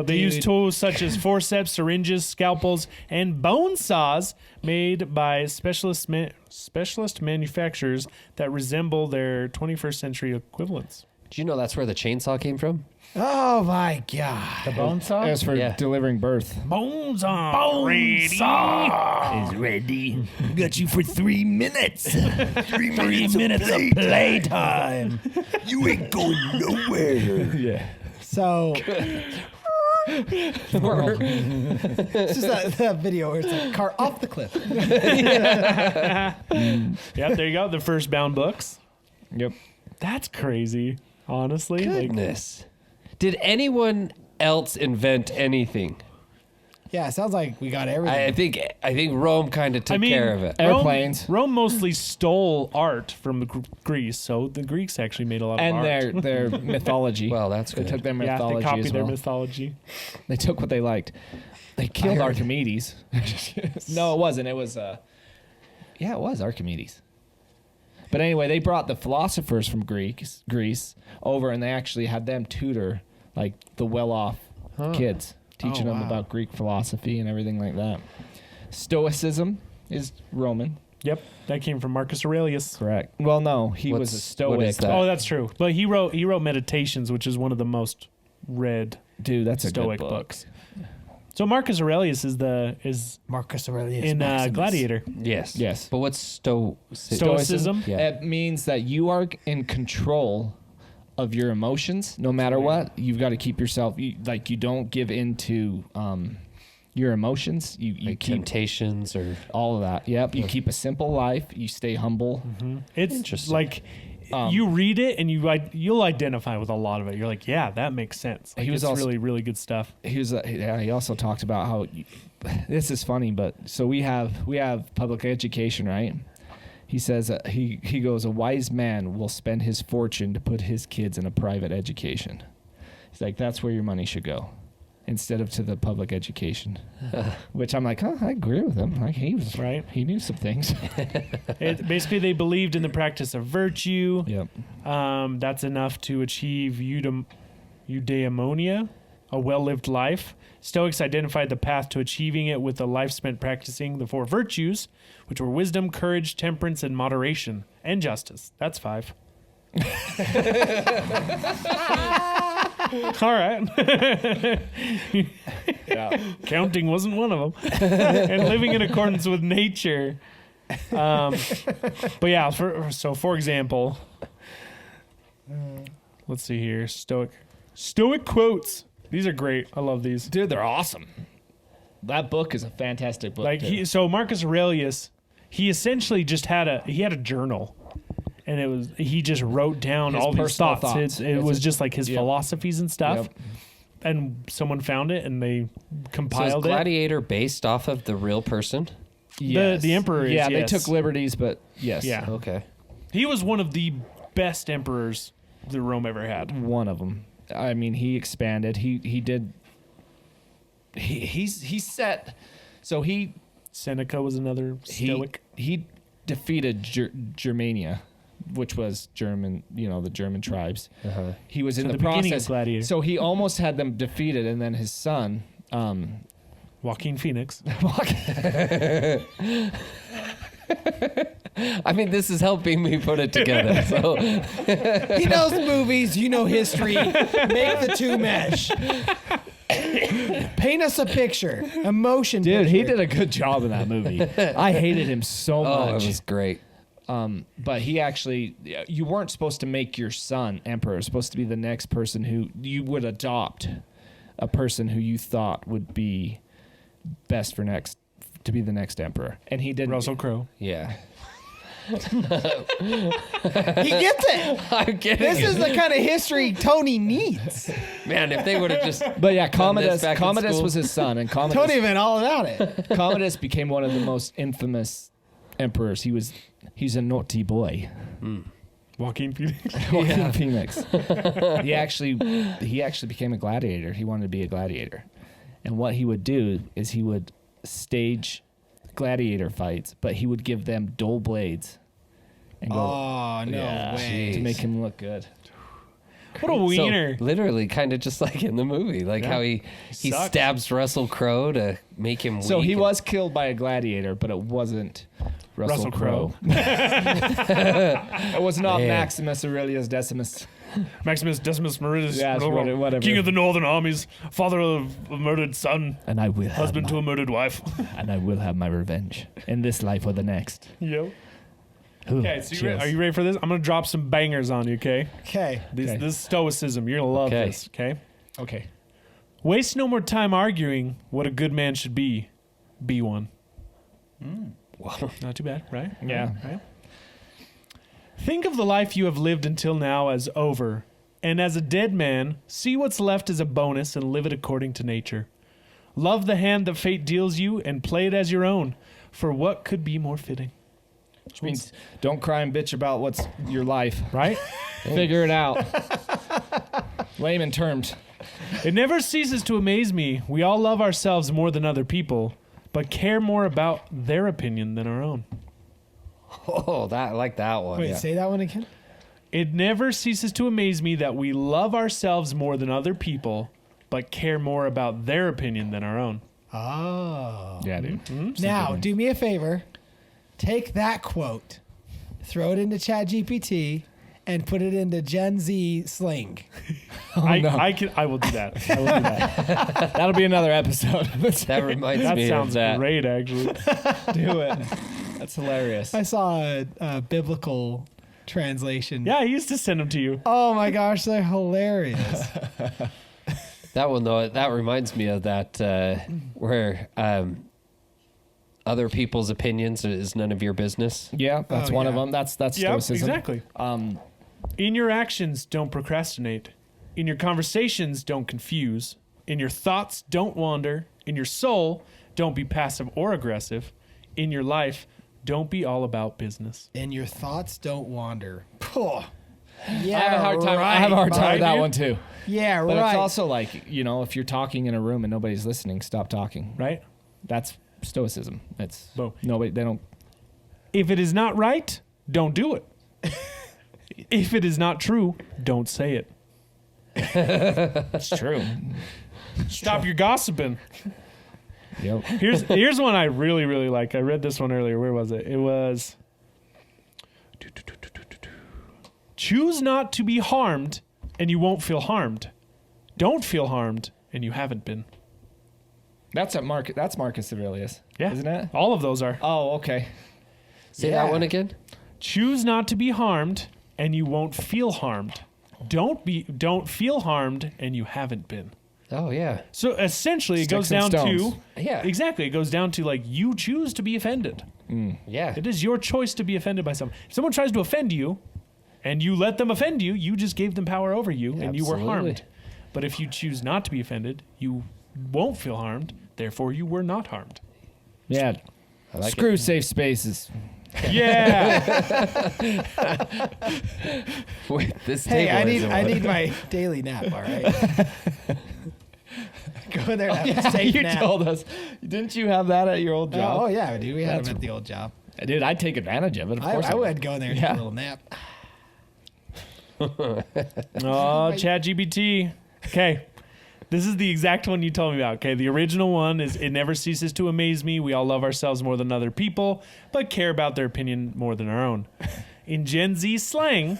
They used Dude. tools such as forceps, syringes, scalpels, and bone saws made by specialist manufacturers that resemble their 21st century equivalents. Do you know that's where the chainsaw came from? Oh my god. The bone saw? It was for Yeah. delivering birth. Bones on. Ready. Is ready. Got you for 3 minutes. 3 minutes of Playtime. You ain't going nowhere. Yeah. So it's just that video where it's like car off the cliff. Yep, there you go. The first bound books. Yep. That's crazy. Honestly, like, Goodness. Did anyone else invent anything? Yeah, it sounds like we got everything. I think Rome kind of took care of it. Airplanes. Rome mostly stole art from the Greece, so the Greeks actually made a lot of And art. their mythology. Well, that's They good. took their Yeah, mythology they copied as their well. mythology. They took what they liked. They killed heard- Archimedes. No, it wasn't. It was yeah, it was Archimedes. But anyway, they brought the philosophers from Greece over, and they actually had them tutor like the well-off kids, teaching them wow. about Greek philosophy and everything like that. Stoicism is Roman, Yep, that came from Marcus Aurelius. correct? Well, no, he was a What Stoic. is that? Oh, that's true. But he wrote Meditations, which is one of the most read Dude, that's a Stoic good book. books. So Marcus Aurelius is Marcus Aurelius in Maximus. Gladiator. Yes. Yes. But what's Stoicism? Yeah. It means that you are in control of your emotions, no matter what. You've got to keep yourself you don't give into your emotions. You Like keep temptations or all of that. Yep. You keep a simple life. You stay humble. It's Interesting. like you read it and you'll identify with a lot of it. You're like, yeah, that makes sense. Like, He was it's also- really, really good stuff. He also talked about how this is funny, but so we have public education, right? He says he goes, a wise man will spend his fortune to put his kids in a private education. He's like, that's where your money should go, instead of to the public education. Which I'm like, I agree with him. Like he was Right. He knew some things. Basically, they believed in the practice of virtue. Yep. That's enough to achieve eudaimonia, a well-lived life. Stoics identified the path to achieving it with a life spent practicing the 4 virtues, which were wisdom, courage, temperance, and moderation, and justice. That's 5. All right. Yeah. Counting wasn't one of them. And living in accordance with nature. But yeah, for example, let's see here. Stoic quotes. These are great. I love these. Dude, they're awesome. That book is a fantastic book. Like too. so Marcus Aurelius, he essentially just had a journal. And he just wrote down His all these personal thoughts. thoughts. It was just like his Yep. philosophies and stuff. Yep. And someone found it and they So is compiled it. Gladiator based off of the real person? The emperor is, Yeah, they yes. took liberties, but yes. Yeah. Okay. He was one of the best emperors that Rome ever had. One of them. I mean, he expanded. He set. So he Seneca was another Stoic. he defeated Germania, which was German. The German tribes. Uh-huh. He was in So the the beginning of process. Gladiator. So he almost had them defeated, and then his son. Joaquin Phoenix. I mean, this is helping me put it together. So He knows movies, you know history. Make the two mesh. Paint us a picture. Emotion. Dude, he picture. did a good job in that movie. I hated him so oh, much. it was great. But he actually, you weren't supposed to make your son emperor. It was supposed to be the next person who you would adopt, a person who you thought would be best to be the next emperor. And he didn't. Russell Crowe. Yeah. He gets it. I'm getting This it. is the kind of history Tony needs. Man, if they would have just But yeah, done this Commodus, back in Commodus school. was his son, and Tony Commodus, been all about it. Commodus became one of the most infamous emperors. He's a naughty boy. Joaquin Phoenix. Joaquin Phoenix. he actually became a gladiator. He wanted to be a gladiator, and what he would do is he would stage gladiator fights, but he would give them dull blades and go Oh, no Yeah. way. to make him look good. What a wiener. So, literally, kind of just like in the movie, like Yeah. how he sucks. stabs Russell Crowe to make him. So weak he and- was killed by a gladiator, but it wasn't Russell Russell Crowe. Crowe. It was not Man. Maximus Aurelius Decimus. Maximus Decimus Meridius, Yeah, it's whatever. king of the northern armies, father of a murdered son, And I will husband to a murdered wife. and I will have my revenge in this life or the next. Yep. Ooh, Okay, so cheers. are you ready for this? I'm gonna drop some bangers on you. Okay. Okay. This Okay. is Stoicism. You're gonna love Okay. this. Okay. Okay. Waste no more time arguing what a good man should be. Be one. Not too bad, right? Yeah. Right. Think of the life you have lived until now as over, and as a dead man, see what's left as a bonus and live it according to nature. Love the hand that fate deals you and play it as your own, for what could be more fitting? Which means don't cry and bitch about what's your life. Right? Figure it out. Layman terms. It never ceases to amaze me. We all love ourselves more than other people, but care more about their opinion than our own. Oh, I like that one. Wait, say that one again. It never ceases to amaze me that we love ourselves more than other people, but care more about their opinion than our own. Oh. Yeah, dude. Now, do me a favor. Take that quote, throw it into ChatGPT, and put it into Gen Z slang. I will do that. I will do that. That'll be another episode. That reminds That me sounds of that. great, actually. Do it. That's hilarious. I saw a biblical translation. Yeah, I used to send them to you. Oh my gosh, they're hilarious. That one though, that reminds me of that where other people's opinions is none of your business. Yeah, that's Oh, one of yeah. them. That's Yeah, stoicism. exactly. In your actions, don't procrastinate. In your conversations, don't confuse. In your thoughts, don't wander. In your soul, don't be passive or aggressive. In your life, don't be all about business. And your thoughts don't wander. Puh. Yeah, I have a hard time. I right, have a hard time buddy. with that one too. Yeah, But right. it's also like, if you're talking in a room and nobody's listening, stop talking. Right? That's stoicism. It's Boom. nobody. They don't. If it is not right, don't do it. If it is not true, don't say it. It's true. Stop your gossiping. Yep. Here's one I really, really like. I read this one earlier. Where was it? It was choose not to be harmed and you won't feel harmed. Don't feel harmed and you haven't been. That's Marcus Aurelius. Yeah. Isn't it? All of those are. Oh, okay. Say Yeah. that one again. Choose not to be harmed and you won't feel harmed. Don't feel harmed and you haven't been. Oh yeah. So essentially it goes Sticks down and stones. to Yeah. Exactly. It goes down to like you choose to be offended. Yeah. It is your choice to be offended by someone. If someone tries to offend you and you let them offend you, you just gave them power over you and you were Absolutely. harmed. But if you choose not to be offended, you won't feel harmed. Therefore, you were not harmed. Yeah. I like Screw safe spaces. Yeah. Wait, this Hey, table I isn't need my daily nap. All right. Go in there and have a safe you nap. told us. Didn't you have that at your old job? Oh yeah, dude. We had them at the old job. Dude, I'd take advantage of it. Of course I would go in there and Yeah. take a little nap. Oh, ChatGPT. Okay. This is the exact one you told me about. Okay. The original one is it never ceases to amaze me. We all love ourselves more than other people, but care about their opinion more than our own. In Gen Z slang,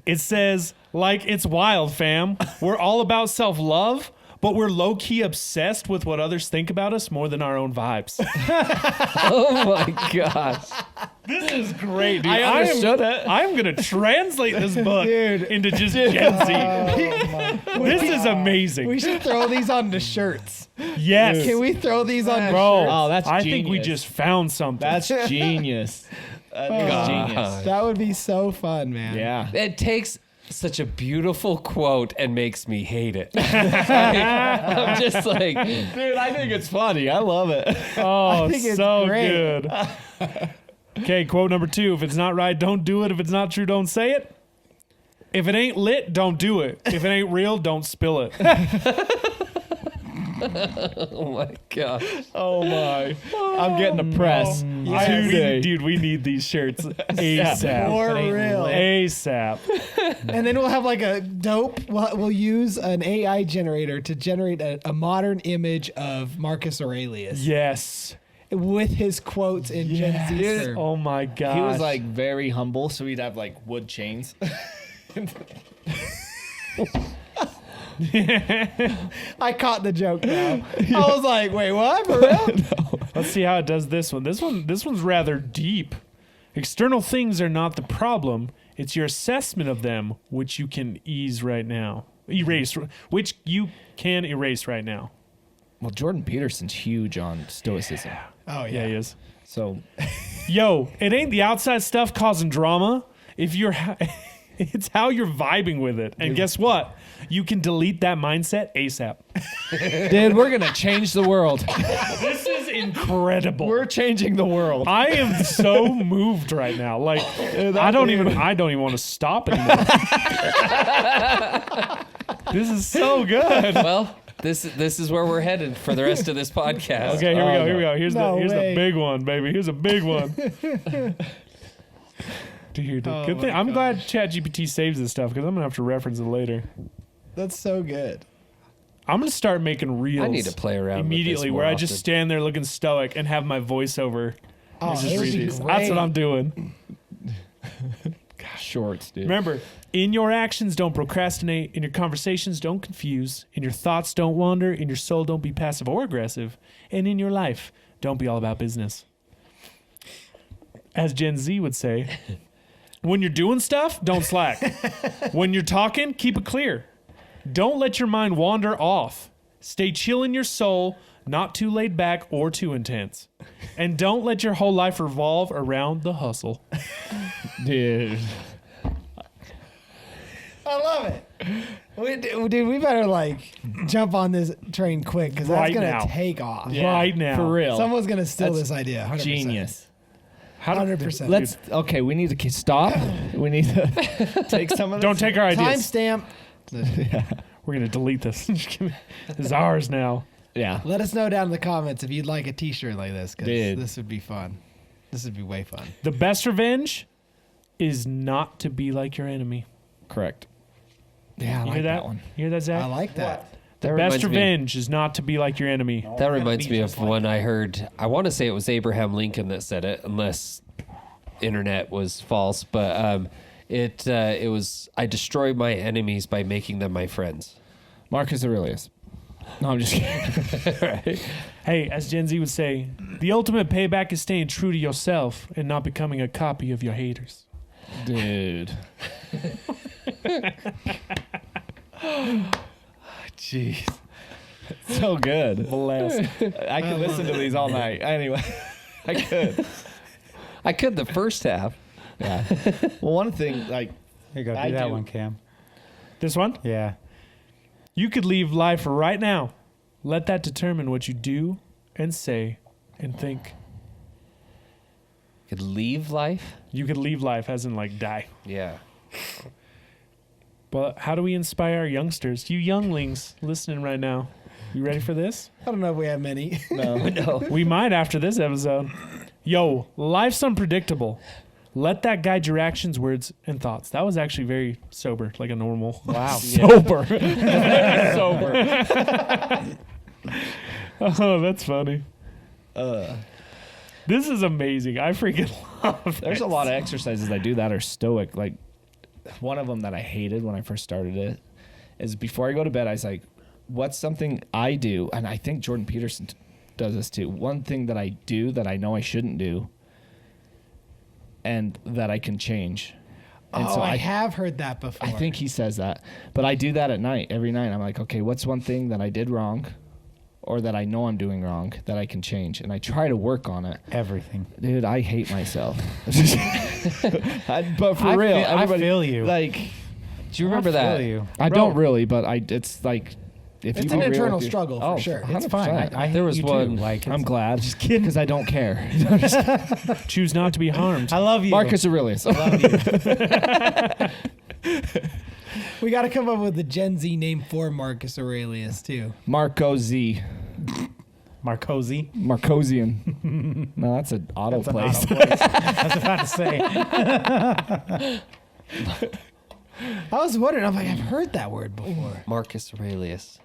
it says, like it's wild, fam. We're all about self-love, but we're low-key obsessed with what others think about us more than our own vibes. Oh my gosh. This is great, dude. I understood it. I'm going to translate this book Dude. into just Gen Z. This is amazing. We should throw these on the shirts. Yes. Can we throw these on the Bro, shirts? Oh, that's I think we genius. just found something. That's genius. That is genius. That would be so fun, man. Yeah. It takes such a beautiful quote and makes me hate it. I'm just like, Dude, I think it's funny. I love it. oh, think it's so great. good. Okay, quote number 2. If it's not right, don't do it. If it's not true, don't say it. If it ain't lit, don't do it. If it ain't real, don't spill it. oh my gosh. Oh my. I'm getting the press. Today. We need these shirts ASAP. For real. ASAP. And then we'll have like a dope. We'll use an AI generator to generate a modern image of Marcus Aurelius Yes. with his quotes in Gen Z terms. Oh my god. He was like very humble, so he'd have like wood chains. I caught the joke now. I was like, wait, what? For real? Let's see how it does this one. This one's rather deep. External things are not the problem. It's your assessment of them which you can erase right now. Well, Jordan Peterson's huge on Stoicism. Oh, Yeah, he is. So Yo, it ain't the outside stuff causing drama. It's how you're vibing with it. And guess what? You can delete that mindset ASAP. dude, we're gonna change the world. This is incredible. We're changing the world. I am so moved right now. Like I don't even want to stop anymore. This is so good. Well, this is where we're headed for the rest of this podcast. Okay, here we go. Here's No the way. big one, baby. Here's a big one. Dude, good thing. I'm glad ChatGPT saves this stuff because I'm gonna have to reference it later. That's so good. I'm gonna start making reels. I need to play around with this immediately, more where I often. just stand there looking stoic and have my voiceover. Oh, just it would read be these. great. That's what I'm doing. Shorts, dude. Remember, in your actions, don't procrastinate. In your conversations, don't confuse. In your thoughts, don't wander. In your soul, don't be passive or aggressive. And in your life, don't be all about business. As Gen Z would say, when you're doing stuff, don't slack. When you're talking, keep it clear. Don't let your mind wander off. Stay chill in your soul, not too laid back or too intense. And don't let your whole life revolve around the hustle. Dude. I love it. Dude, we better like jump on this train quick because that's Right going now. to take off. Right now. For real. Someone's going to steal That's this idea. 100%. Genius. 100%. Let's okay, we need to stop. We need to take some of this. Don't take our ideas. Timestamp. We're going to delete this. Just kidding. This is ours now. Yeah. Let us know down in the comments if you'd like a t-shirt like this because Dude. this would be fun. This would be way fun. The best revenge is not to be like your enemy. Correct. Yeah, I You like hear that that one. You hear that, Zach? I like that. The That best reminds me- revenge is not to be like your enemy. That reminds me of one I heard. I want to say it was Abraham Lincoln that said it, unless internet was false. But it was, I destroy my enemies by making them my friends. Marcus Aurelius. No, I'm just kidding. Right? Hey, as Gen Z would say, the ultimate payback is staying true to yourself and not becoming a copy of your haters. Dude. Jeez. So good. Bless. I could listen to these all night. Anyway, I could. I could the first half. Yeah. Well, one thing, like, Here you go. Do I that do. one, Cam. This one? Yeah. You could leave life right now. Let that determine what you do and say and think. Could leave life. You could leave life as in like die. Yeah. But how do we inspire our youngsters? You younglings listening right now. You ready for this? I don't know if we have many. no. We might after this episode. Yo, life's unpredictable. Let that guide your actions, words, and thoughts. That was actually very sober, like a normal. Wow. Sober. Sober. Oh, that's funny. This is amazing. I freaking love There's it. a lot of exercises I do that are stoic. Like, one of them that I hated when I first started it is before I go to bed, I was like, what's something I do? And I think Jordan Peterson does this too. One thing that I do that I know I shouldn't do and that I can change. And Oh, I have heard that before. I think he says that. But I do that at night, every night. I'm like, okay, what's one thing that I did wrong or that I know I'm doing wrong that I can change? And I try to work on it. Everything. Dude, I hate myself. But for I real, feel- I everybody, feel you. Like, Do you remember I that? feel you. I Bro. don't really, but it's like, if It's you an be real internal with your- struggle for sure. It's fine. 100%. I hate There was you too. one- Like, I'm it's- glad. Just kidding. Because I don't care. Choose not to be harmed. I love you. Marcus Aurelius. We got to come up with a Gen Z name for Marcus Aurelius too. Marco Z. Marcosi. Marcosian. No, that's an auto That's an place. auto place. I was about to say. I was wondering. I'm like, I've heard that word before. Marcus Aurelius.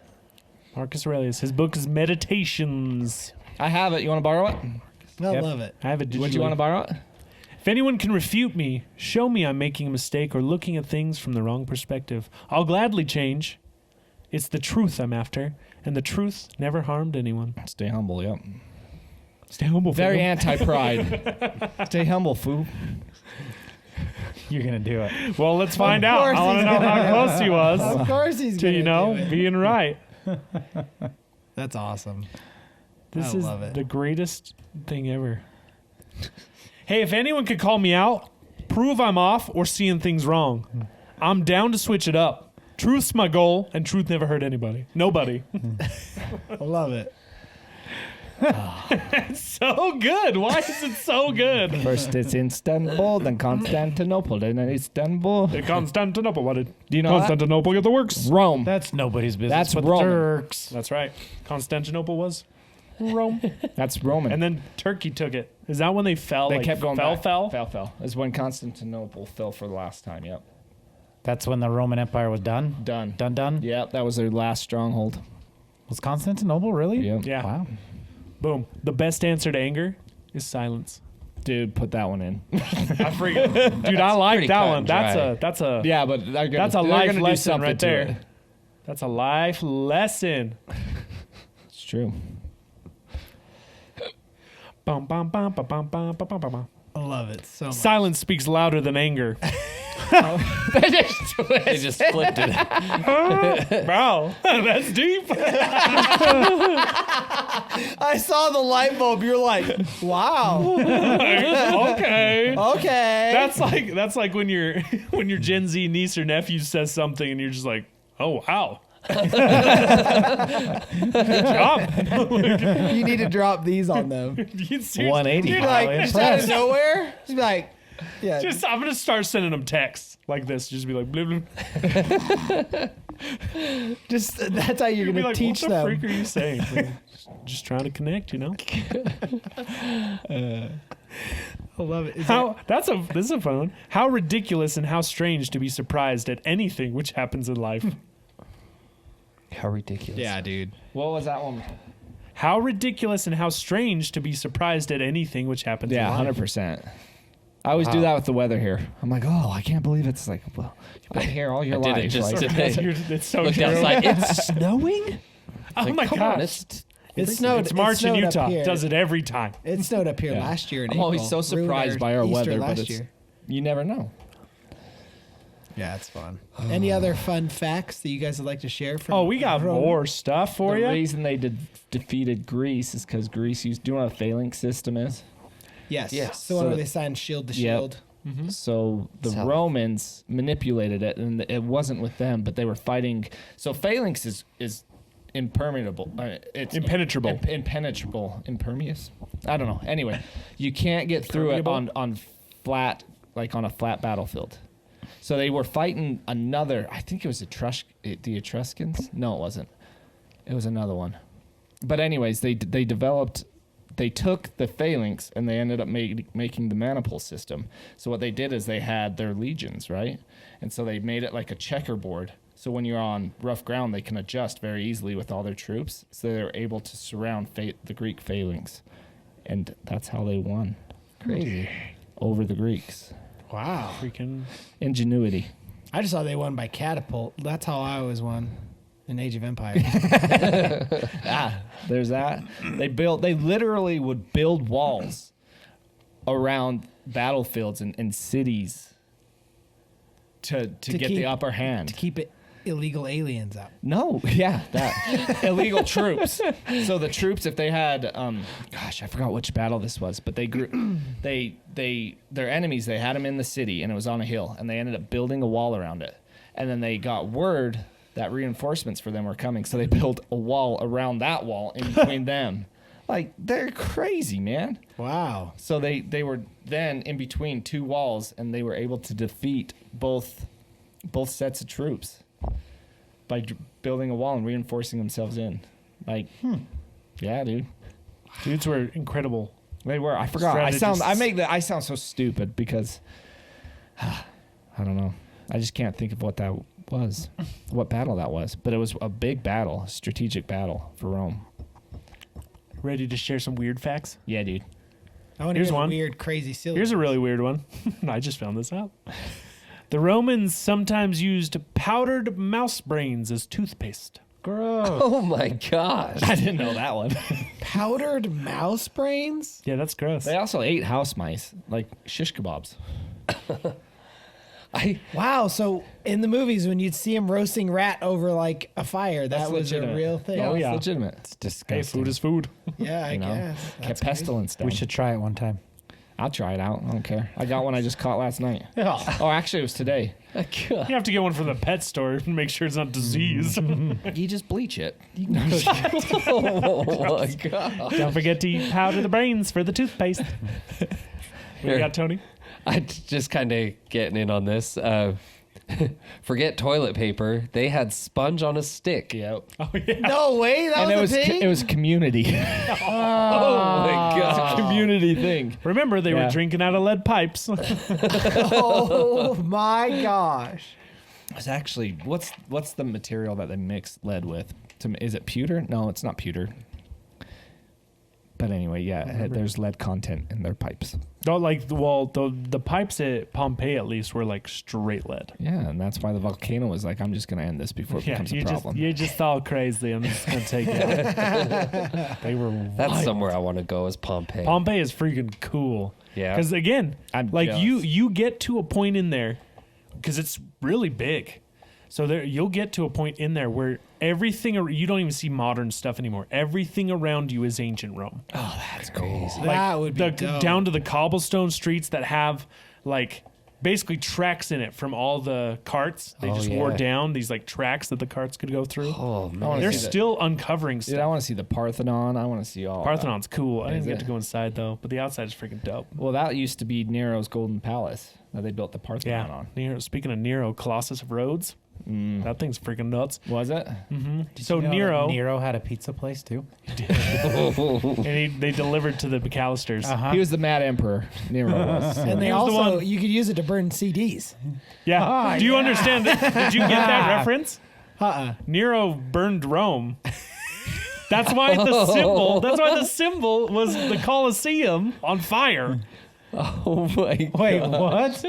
Marcus Aurelius. His book is Meditations. I have it. You want to borrow it? I Yep. love it. I have it digitally. Would you want to borrow it? If anyone can refute me, show me I'm making a mistake or looking at things from the wrong perspective. I'll gladly change. It's the truth I'm after, and the truth never harmed anyone. Stay humble, yep. Stay humble. Very fool. anti-pride. Stay humble, fool. You're gonna do it. Well, let's find out. I want to know how close he was Of course he's to, gonna you know, do it. being right. That's awesome. This I is love it. the greatest thing ever. Hey, if anyone could call me out, prove I'm off or seeing things wrong, I'm down to switch it up. Truth's my goal, and truth never hurt anybody. Nobody. I love it. So good. Why is it so good? First it's Istanbul, then Constantinople, then Istanbul. Constantinople. What did Do you know that? Constantinople get the works? Rome. That's nobody's business. That's but Roman. the Turks. That's right. Constantinople was Rome. That's Roman. And then Turkey took it. Is that when they fell? they like, kept going fell, back. Fell? Fell. Is when Constantinople fell for the last time. Yep. That's when the Roman Empire was done. Done. Done. Yep, that was their last stronghold. Was Constantinople really? Yep. Yeah. Wow. Boom. The best answer to anger is silence. Dude, put that one in. I freaking, dude, I like pretty that cut one. and That's a Yeah, but they're gonna, that's a they're life gonna do lesson something right to there. it. That's a life lesson. It's true. Bum, bum, bum, bum, bum, bum, bum, bum, bum. I love it so much. Silence speaks louder than anger. They just flipped it. Wow, that's deep. I saw the light bulb. You're like, wow. Okay. Okay. That's like when your Gen Z niece or nephew says something and you're just like, oh wow. Good job. You need to drop these on them. You seriously- 180. Dude, Like, Highly just out of impressed. nowhere. Just be like, yeah. I'm gonna start sending them texts like this. Just be like, blue, blue. Just that's how you're You'll be gonna like, teach what the them. freak are you saying? Just trying to connect, you know. I love it. This is a fun one. How ridiculous and how strange to be surprised at anything which happens in life. How ridiculous. Yeah, dude. What was that one? How ridiculous and how strange to be surprised at anything which happens Yeah, in life. 100%. I always do that with the weather here. I'm like, oh, I can't believe it's like, well, you've been here all your I did life. it just like, today. It's so Looked true. outside. It's snowing? Oh Like, my come on, gosh. It snowed. It's March in snowed up Utah. here. Does it every time. It snowed up here Yeah. last year. In I'm always April. so Ruined surprised by our Easter weather, but last it's, year. you never know. Yeah, it's fun. Any other fun facts that you guys would like to share? From Oh, we got Rome? more stuff for The you. reason they defeated Greece is because Greece used. Do you know what a phalanx system is? Yes. Yes. The one So where the- they signed shield to Yep. shield. So the South. Romans manipulated it, and it wasn't with them, but they were fighting. So phalanx is impermeable. It's Impenetrable. Impenetrable. Impermeous. I don't know. Anyway, you can't get through it on flat, like on a flat battlefield. So they were fighting another. I think it was the Etruscans. No, it wasn't. It was another one. But anyways, they developed. They took the phalanx and they ended up making the maniple system. So what they did is they had their legions, right? And so they made it like a checkerboard. So when you're on rough ground, they can adjust very easily with all their troops. So they were able to surround the Greek phalanx. And that's how they won. Crazy. Over the Greeks. Wow. Freaking. Ingenuity. I just saw they won by catapult. That's how I always won in Age of Empires. There's that. They literally would build walls around battlefields and cities to get the keep- upper hand. to keep it illegal aliens out. No, yeah, that illegal troops. So the troops, if they had, gosh, I forgot which battle this was, but they grew, their enemies, they had them in the city, and it was on a hill, and they ended up building a wall around it, and then they got word that reinforcements for them were coming, so they built a wall around that wall in between them. Like, they're crazy, man. Wow. So they were then in between two walls, and they were able to defeat both sets of troops by building a wall and reinforcing themselves in. Like, yeah, dude, Dudes were incredible. they were. I forgot. I sound so stupid because I don't know. I just can't think of what that was, what battle that was. But it was a big battle, a strategic battle for Rome. Ready to share some weird facts? Yeah, dude. I want to Here's hear the one. weird, crazy, silly. Here's a really weird one. I just found this out. The Romans sometimes used powdered mouse brains as toothpaste. Gross. Oh my gosh. I didn't know that one. powdered mouse brains. Yeah, that's gross. They also ate house mice, like shish kebabs. Wow. So in the movies, when you'd see him roasting rat over like a fire, that That's was legitimate. a real thing. Oh, yeah. yeah. Legitimate. It's Hey, disgusting. food is food. Yeah, I You know, guess. Kept That's pestilence down. We should try it one time. I'll try it out. I don't care. I got one I just caught last night. Oh. Oh, actually, it was today. You have to get one from the pet store and make sure it's not diseased. You just bleach it. Oh my god. Don't forget to powder the brains for the toothpaste. What you got, Tony? I just kind of getting in on this. Forget toilet paper. They had sponge on a stick. Yep. Oh, yeah. No way. That And was a thing. it was community. Oh my god. community thing. Remember, they were Yeah. drinking out of lead pipes. oh my gosh. It's actually what's the material that they mix lead with? Is it pewter? No, it's not pewter. But anyway, yeah, there's lead content in their pipes. The pipes at Pompeii at least were like straight lead. Yeah, and that's why the volcano was like, I'm just gonna end this before it becomes a problem. you're just all crazy. I'm just gonna take it. They were. That's wild. somewhere I want to go is Pompeii. Pompeii is freaking cool. Yeah. Because again, I'm like jealous. you get to a point in there because it's really big. So there, you'll get to a point in there where everything you don't even see modern stuff anymore. Everything around you is ancient Rome. Oh, that's crazy. That would be the, dope. down to the cobblestone streets that have like basically tracks in it from all the carts. They just wore yeah. down these like tracks that the carts could go through. Oh man. wanna They're see that. still uncovering Dude, stuff. I want to see the Parthenon. I want to see all. Parthenon's cool. I didn't Is get it? to go inside though, but the outside is freaking dope. Well, that used to be Nero's golden palace that they built the Parthenon Yeah. on. Nero, speaking of Nero, Colossus of Rhodes, that thing's freaking nuts. Was it? So You know that Nero, Nero had a pizza place too. and they delivered to the McAllisters. Uh-huh. He was the Mad Emperor. Nero was. And they He was the also, one- you could use it to burn CDs. Yeah. Ah, Do you yeah. understand that? Did you get that reference? Uh-uh. Nero burned Rome. That's why the symbol. That's why the symbol was the Colosseum on fire. Oh my god. Wait, what?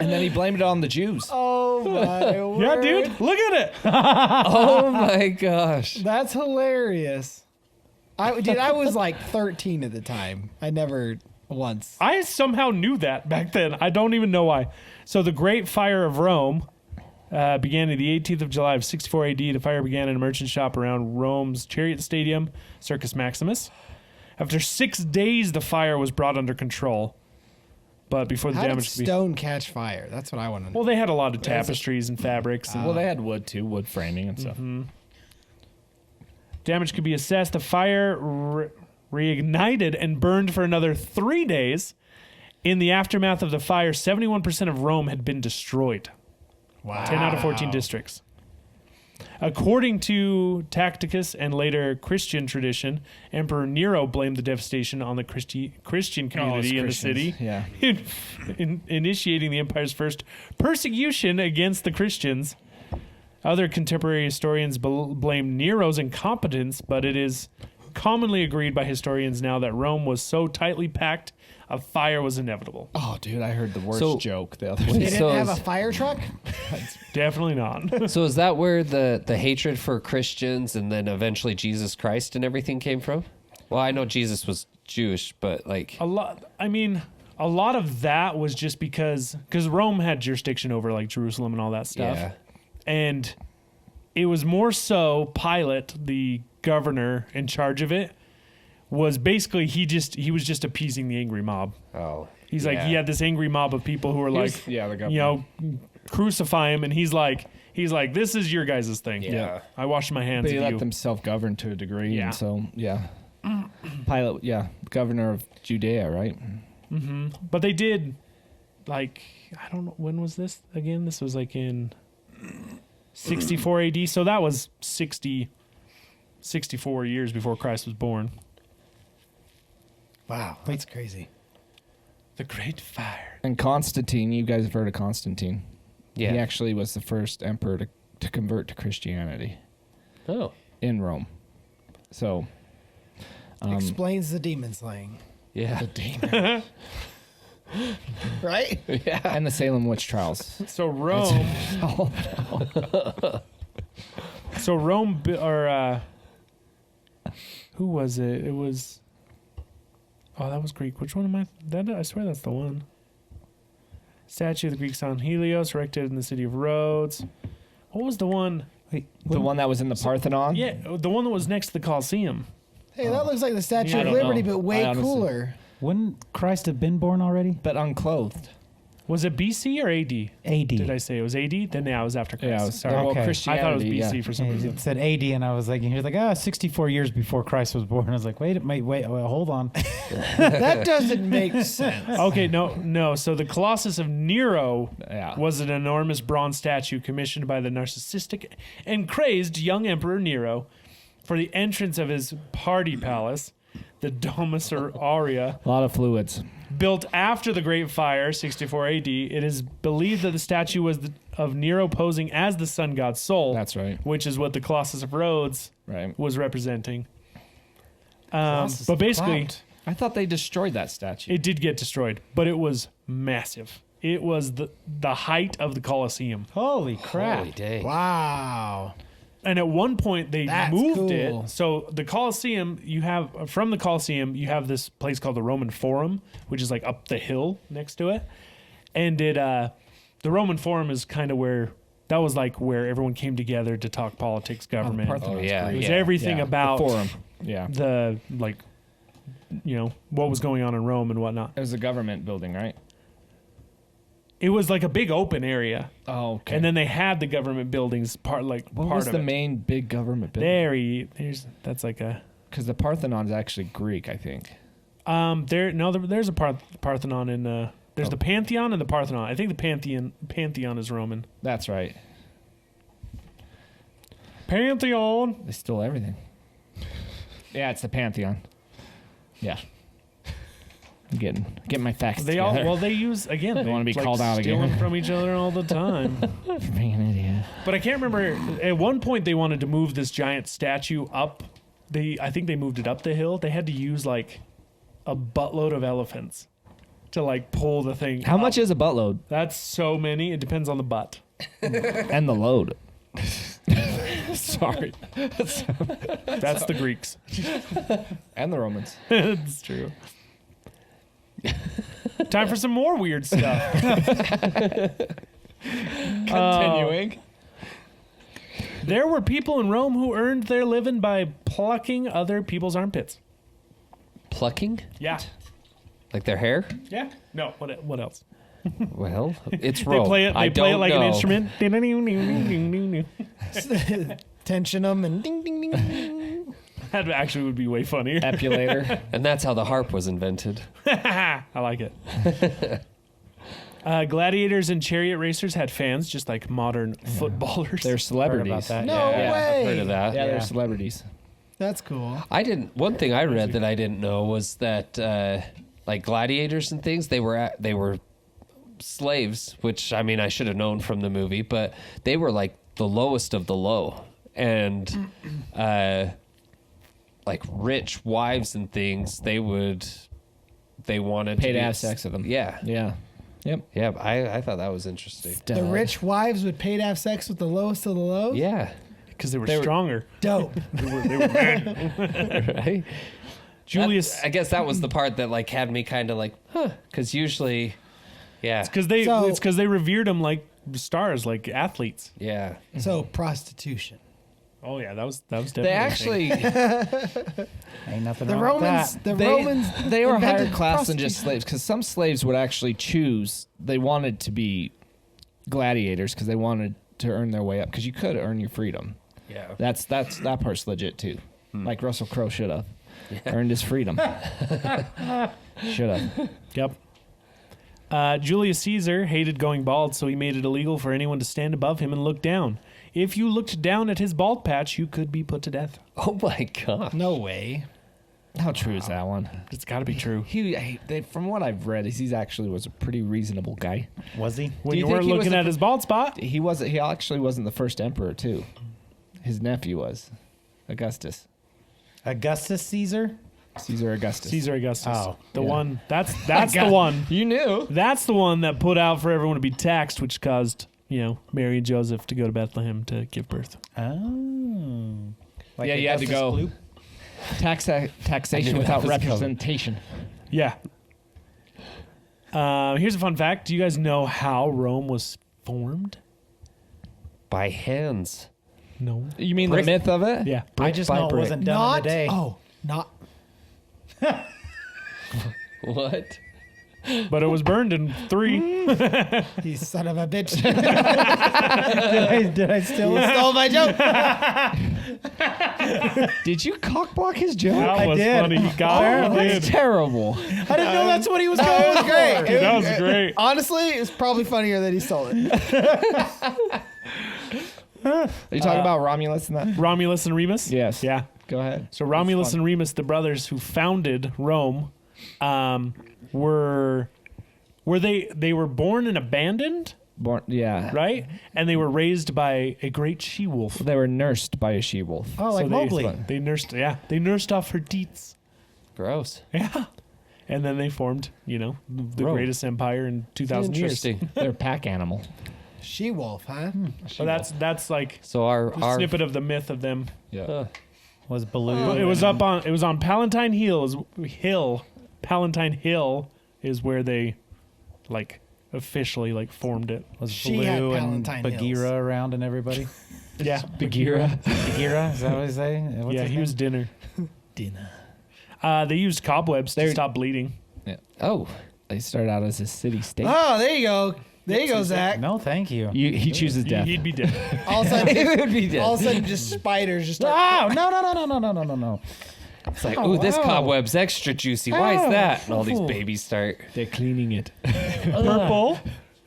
And then he blamed it on the Jews. Oh my word. Yeah, dude. Look at it. Oh my gosh. That's hilarious. I was like 13 at the time. I never once. I somehow knew that back then. I don't even know why. So the Great Fire of Rome began on the 18th of July of 64 AD. The fire began in a merchant shop around Rome's Chariot Stadium, Circus Maximus. After 6 days, the fire was brought under control. But before the How did damage could be... stone catch fire? That's what I want to know. Well, they had a lot of tapestries and fabrics. And Well, they had wood too, wood framing and stuff. damage could be assessed. The fire reignited and burned for another 3 days. In the aftermath of the fire, 71% of Rome had been destroyed. Wow. 10 out of 14 districts. According to Tacitus and later Christian tradition, Emperor Nero blamed the devastation on the Christian community in the city, Yeah. initiating the empire's first persecution against the Christians. Other contemporary historians blame Nero's incompetence, but it is commonly agreed by historians now that Rome was so tightly packed, a fire was inevitable. Oh, dude, I heard the worst So- joke the other They day. didn't So have a is- fire truck? Definitely not. So is that where the hatred for Christians and then eventually Jesus Christ and everything came from? Well, I know Jesus was Jewish, but like A lot of that was just because Rome had jurisdiction over like Jerusalem and all that stuff. yeah. And it was more so Pilate, the governor in charge of it, was basically he was just appeasing the angry mob. Oh. He's like, yeah. he had this angry mob of people who were He like, was- yeah, the governor. you know, crucify him, and he's like, this is your guys' thing. Yeah. I wash my hands But he of let you. them self-govern to a degree. Yeah. And so, yeah. Pilate, yeah. Governor of Judea, right? But they did, like, I don't know, when was this again? This was like in 64 AD. So that was 64 years before Christ was born. Wow, that's crazy. The Great Fire. And Constantine, you guys have heard of Constantine. Yeah. He actually was the first emperor to convert to Christianity Oh. in Rome. So, Explains the demon slaying. Yeah. Right? Yeah. And the Salem witch trials. So Rome. So Rome, who was it? It was. Oh, that was Greek. Which one am I? I swear that's the one. Statue of the Greek son Helios, erected in the city of Rhodes. What was the one? Wait, The one that was in the Parthenon? Yeah, the one that was next to the Colosseum. Hey, that looks like the Statue I of don't Liberty, know. but way I honestly- cooler. wouldn't Christ have been born already? But unclothed. Was it BC or AD? AD. Did I say it was AD? Then yeah, it was after Christ. Yeah, it was, Sorry. well, Okay. I Christianity. thought it was BC yeah. for some reason. It said AD, and I was like, he was like, 64 years before Christ was born. I was like, wait, hold on. That doesn't make sense. Okay, no. So the Colossus of Nero Yeah. was an enormous bronze statue commissioned by the narcissistic and crazed young Emperor Nero for the entrance of his party palace, the Domus Aurea. A lot of fluids. Built after the Great Fire, 64 AD, it is believed that the statue was of Nero posing as the sun god Sol. That's right. Which is what the Colossus of Rhodes Right. was representing. Colossus But basically, clout. I thought they destroyed that statue. it did get destroyed, but it was massive. It was the height of the Colosseum. Holy crap. Holy day. Wow. And at one point they That's moved cool. it. So the Colosseum, you have from the Colosseum, you have this place called the Roman Forum, which is like up the hill next to it. And the Roman Forum is kind of where that was like where everyone came together to talk politics, government. Parthenon's Oh, yeah. It was great. everything Yeah. about the forum. Yeah. the what was going on in Rome and whatnot. It was a government building, right? It was like a big open area. Oh, okay. And then they had the government buildings what part was of the it. main big government building? That's like a Because the Parthenon is actually Greek, I think. there's a Parthenon in there's the Pantheon and the Parthenon. I think the Pantheon is Roman. That's right. Pantheon. They stole everything. Yeah, it's the Pantheon. Yeah. I'm getting my facts They together. they use again. They wanna be called out stealing again. from each other all the time. Being an idiot. But I can't remember. At one point, they wanted to move this giant statue up. I think they moved it up the hill. They had to use like a buttload of elephants to like pull the thing. How up. much is a buttload? That's so many. It depends on the butt. And the load. Sorry. That's the Greeks. And the Romans. It's true. Time for some more weird stuff. Continuing. There were people in Rome who earned their living by plucking other people's armpits. Plucking? Yeah. Like their hair? Yeah. No. What else? Well, it's They Rome. play it. I They play it don't like know. an instrument. Tension them and ding, ding, ding, ding. That actually would be way funnier. Epulator. And that's how the harp was invented. I like it. Gladiators and chariot racers had fans, just like modern footballers. They're celebrities. about that. No Yeah, way. I've heard of that. Yeah, Yeah. they're celebrities. That's cool. One thing I read that I didn't know was that like gladiators and things, they were slaves, which I mean I should have known from the movie, but they were like the lowest of the low, and like rich wives and things, they wanted Pay to be- have sex with them. Yeah, Yeah. Yep. yeah. I thought that was interesting. The rich wives would pay to have sex with the lowest of the lows? Yeah, because they were They were- stronger. Dope. They were men. right. Julius, I guess that was the part that like had me kind of like, huh? Because usually, yeah, because they revered them like stars, like athletes. yeah. So prostitution. Oh yeah, that was definitely. They a thing. actually Ain't nothing The wrong Romans. with The they, Romans. they were invented higher class than just prostitution. slaves because some slaves would actually choose. They wanted to be gladiators because they wanted to earn their way up because you could earn your freedom. Yeah. That part's legit too. Like Russell Crowe should have earned his freedom. Should have. Yep. Julius Caesar hated going bald, so he made it illegal for anyone to stand above him and look down. If you looked down at his bald patch, you could be put to death. Oh my god. No way. How true is that one? It's got to be true. From what I've read, he's actually was a pretty reasonable guy. Was he? When Do you you think weren't he was looking the at his bald spot. He actually wasn't the first emperor too. His nephew was Augustus. Augustus Caesar? Caesar Augustus. Caesar Augustus. Oh, the yeah. one. That's the one. You knew. That's the one that put out for everyone to be taxed, which caused Mary and Joseph to go to Bethlehem to give birth. Oh. Like Yeah, you had to Augustus go. Gloop? Taxation that without was coming. representation. Yeah. Here's a fun fact. Do you guys know how Rome was formed? By hands. No. You mean Brick- the myth of it? Yeah. I just by know it brick. wasn't done in a day. Not. What? But it was burned in 3. You son of a bitch. Did I still? Stole my joke. Did you cockblock his joke? That was did. funny. He got it. That's terrible. I didn't know that's what he was No, going it was for. great. Dude, that was great. Honestly, it was probably funnier that he stole it. Are you talking about Romulus and that? Romulus and Remus? Yes. Yeah. Go ahead. So Romulus and Remus, the brothers who founded Rome, were they were born and abandoned, Yeah. right? And they were raised by a great she-wolf. They were nursed by a she-wolf. Oh, like So Mowgli. They nursed off her teats. Gross. Yeah. And then they formed, the Rome. greatest empire in 2,000 years. Interesting. They're a pack animal. She-wolf, huh? So that's like So our a snippet of the myth of them. Yeah. Was Baloo. It was on Palatine Hill. Palatine Hill is where they officially formed it. Was She had Baloo and Palatine Bagheera Hills. around and everybody? Yeah. Bagheera. Bagheera? Is that what they say? What's Yeah, his he name? was dinner. Dinner. They used cobwebs to They're- stop bleeding. Yeah. Oh, they started out as a city-state. Oh, there you go. There you go, Zach. No, thank you. He chooses death. He'd be dead. All of a sudden, It would be dead. all of a sudden, just spiders just start. Oh, no. It's like, ooh, this cobweb's extra juicy. Why is that? And all these Oh. babies start. They're cleaning it. Purple.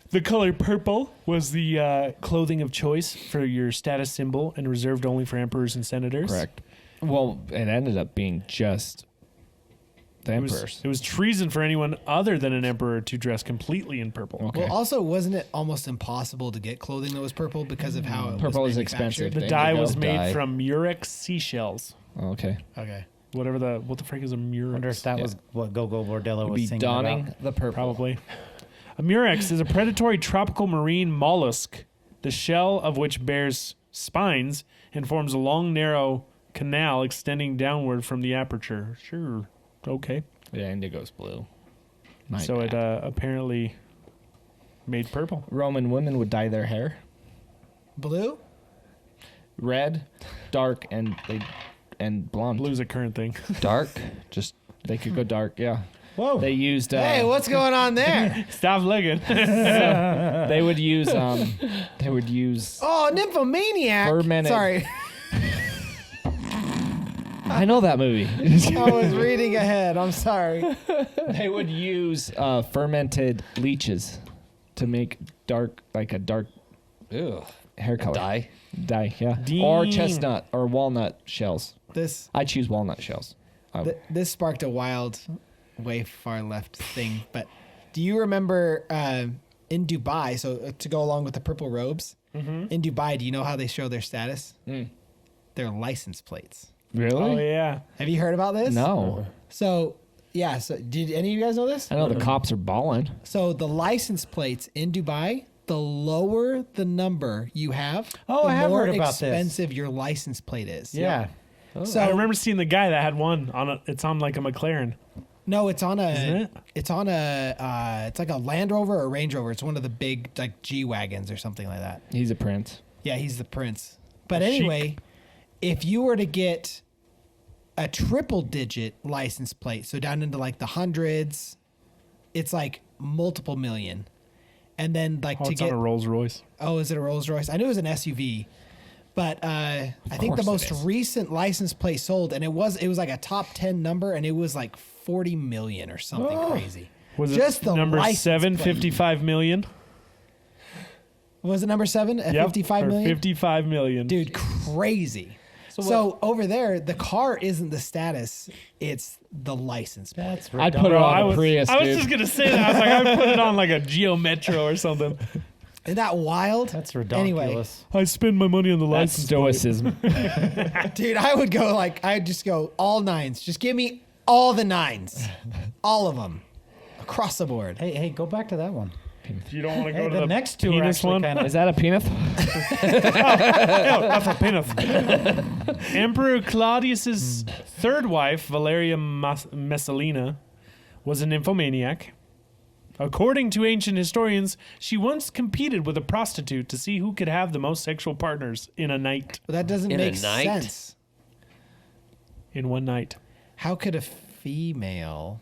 The color purple was the clothing of choice for your status symbol and reserved only for emperors and senators. Correct. Well, it ended up being just the It emperors. was treason for anyone other than an emperor to dress completely in purple. Okay. Well, also, wasn't it almost impossible to get clothing that was purple because of how it Purple was is manufactured? expensive. The dye Indigo was made dye. from murex seashells. Okay. Okay. What the frick is a I wonder murex? if that was what Gogo Bordello was Be singing donning about. the purple. Probably. A murex is a predatory tropical marine mollusk, the shell of which bears spines and forms a long, narrow canal extending downward from the aperture. Sure. Okay. Yeah, indigo's blue. My So bad. it apparently made purple. Roman women would dye their hair Blue? red, dark, and blonde. Blue's a current thing. Dark. Just They could go dark. Yeah. Whoa. They used. Hey, what's going on there? Stop looking. They would use. They would use. Oh, nymphomaniac. Fermented- Sorry. I know that movie. I was reading ahead. I'm sorry. They would use fermented leeches to make a dark ew, hair color. dye. Dye, yeah. Dean. Or chestnut or walnut shells. This I choose walnut shells. this sparked a wild, way far left thing. But do you remember in Dubai? So to go along with the purple robes, in Dubai, do you know how they show their status? Their license plates. Really? Oh yeah. Have you heard about this? No. So yeah. So did any of you guys know this? I know the cops are balling. So the license plates in Dubai, the lower the number you have, Oh, the I have more heard about this. expensive your license plate is. Yeah. So I remember seeing the guy that had one it's on like a McLaren. no, it's on Isn't a it? it's on a it's like a Land Rover or a Range Rover. It's one of the big like G wagons or something like that. He's a prince. Yeah, he's the prince. But anyway, if you were to get a triple digit license plate, so down into like the hundreds, it's like multiple million. And then like Oh, to it's get on a Rolls Royce. oh, is it a Rolls Royce? I knew it was an SUV. But I think the course it most is. recent license plate sold, and it was like a top 10 number, and it was like 40 million or something crazy. Was Just it the number license 7, plate. 55 million? Was it number 7 at Yep, 55 or million? 55 million. Dude, crazy. So over there, the car isn't the status; it's the license plate. That's I'd put it redundant. on a Prius, I was dude. just gonna say that. I was like, I would put it on like a Geo Metro or something. Isn't that wild? That's Anyway, ridiculous. I spend my money on the That's license. stoicism. dude, I would go I'd just go all nines. Just give me all the nines, all of them, across the board. Hey, go back to that one. You don't want to go Hey, to the the next two are penis actually one? kind Is that a penis? That's a penis. Emperor Claudius's third wife, Valeria Messalina, was a nymphomaniac. According to ancient historians, she once competed with a prostitute to see who could have the most sexual partners in a night. But that doesn't In a make night? sense. In one night. How could a female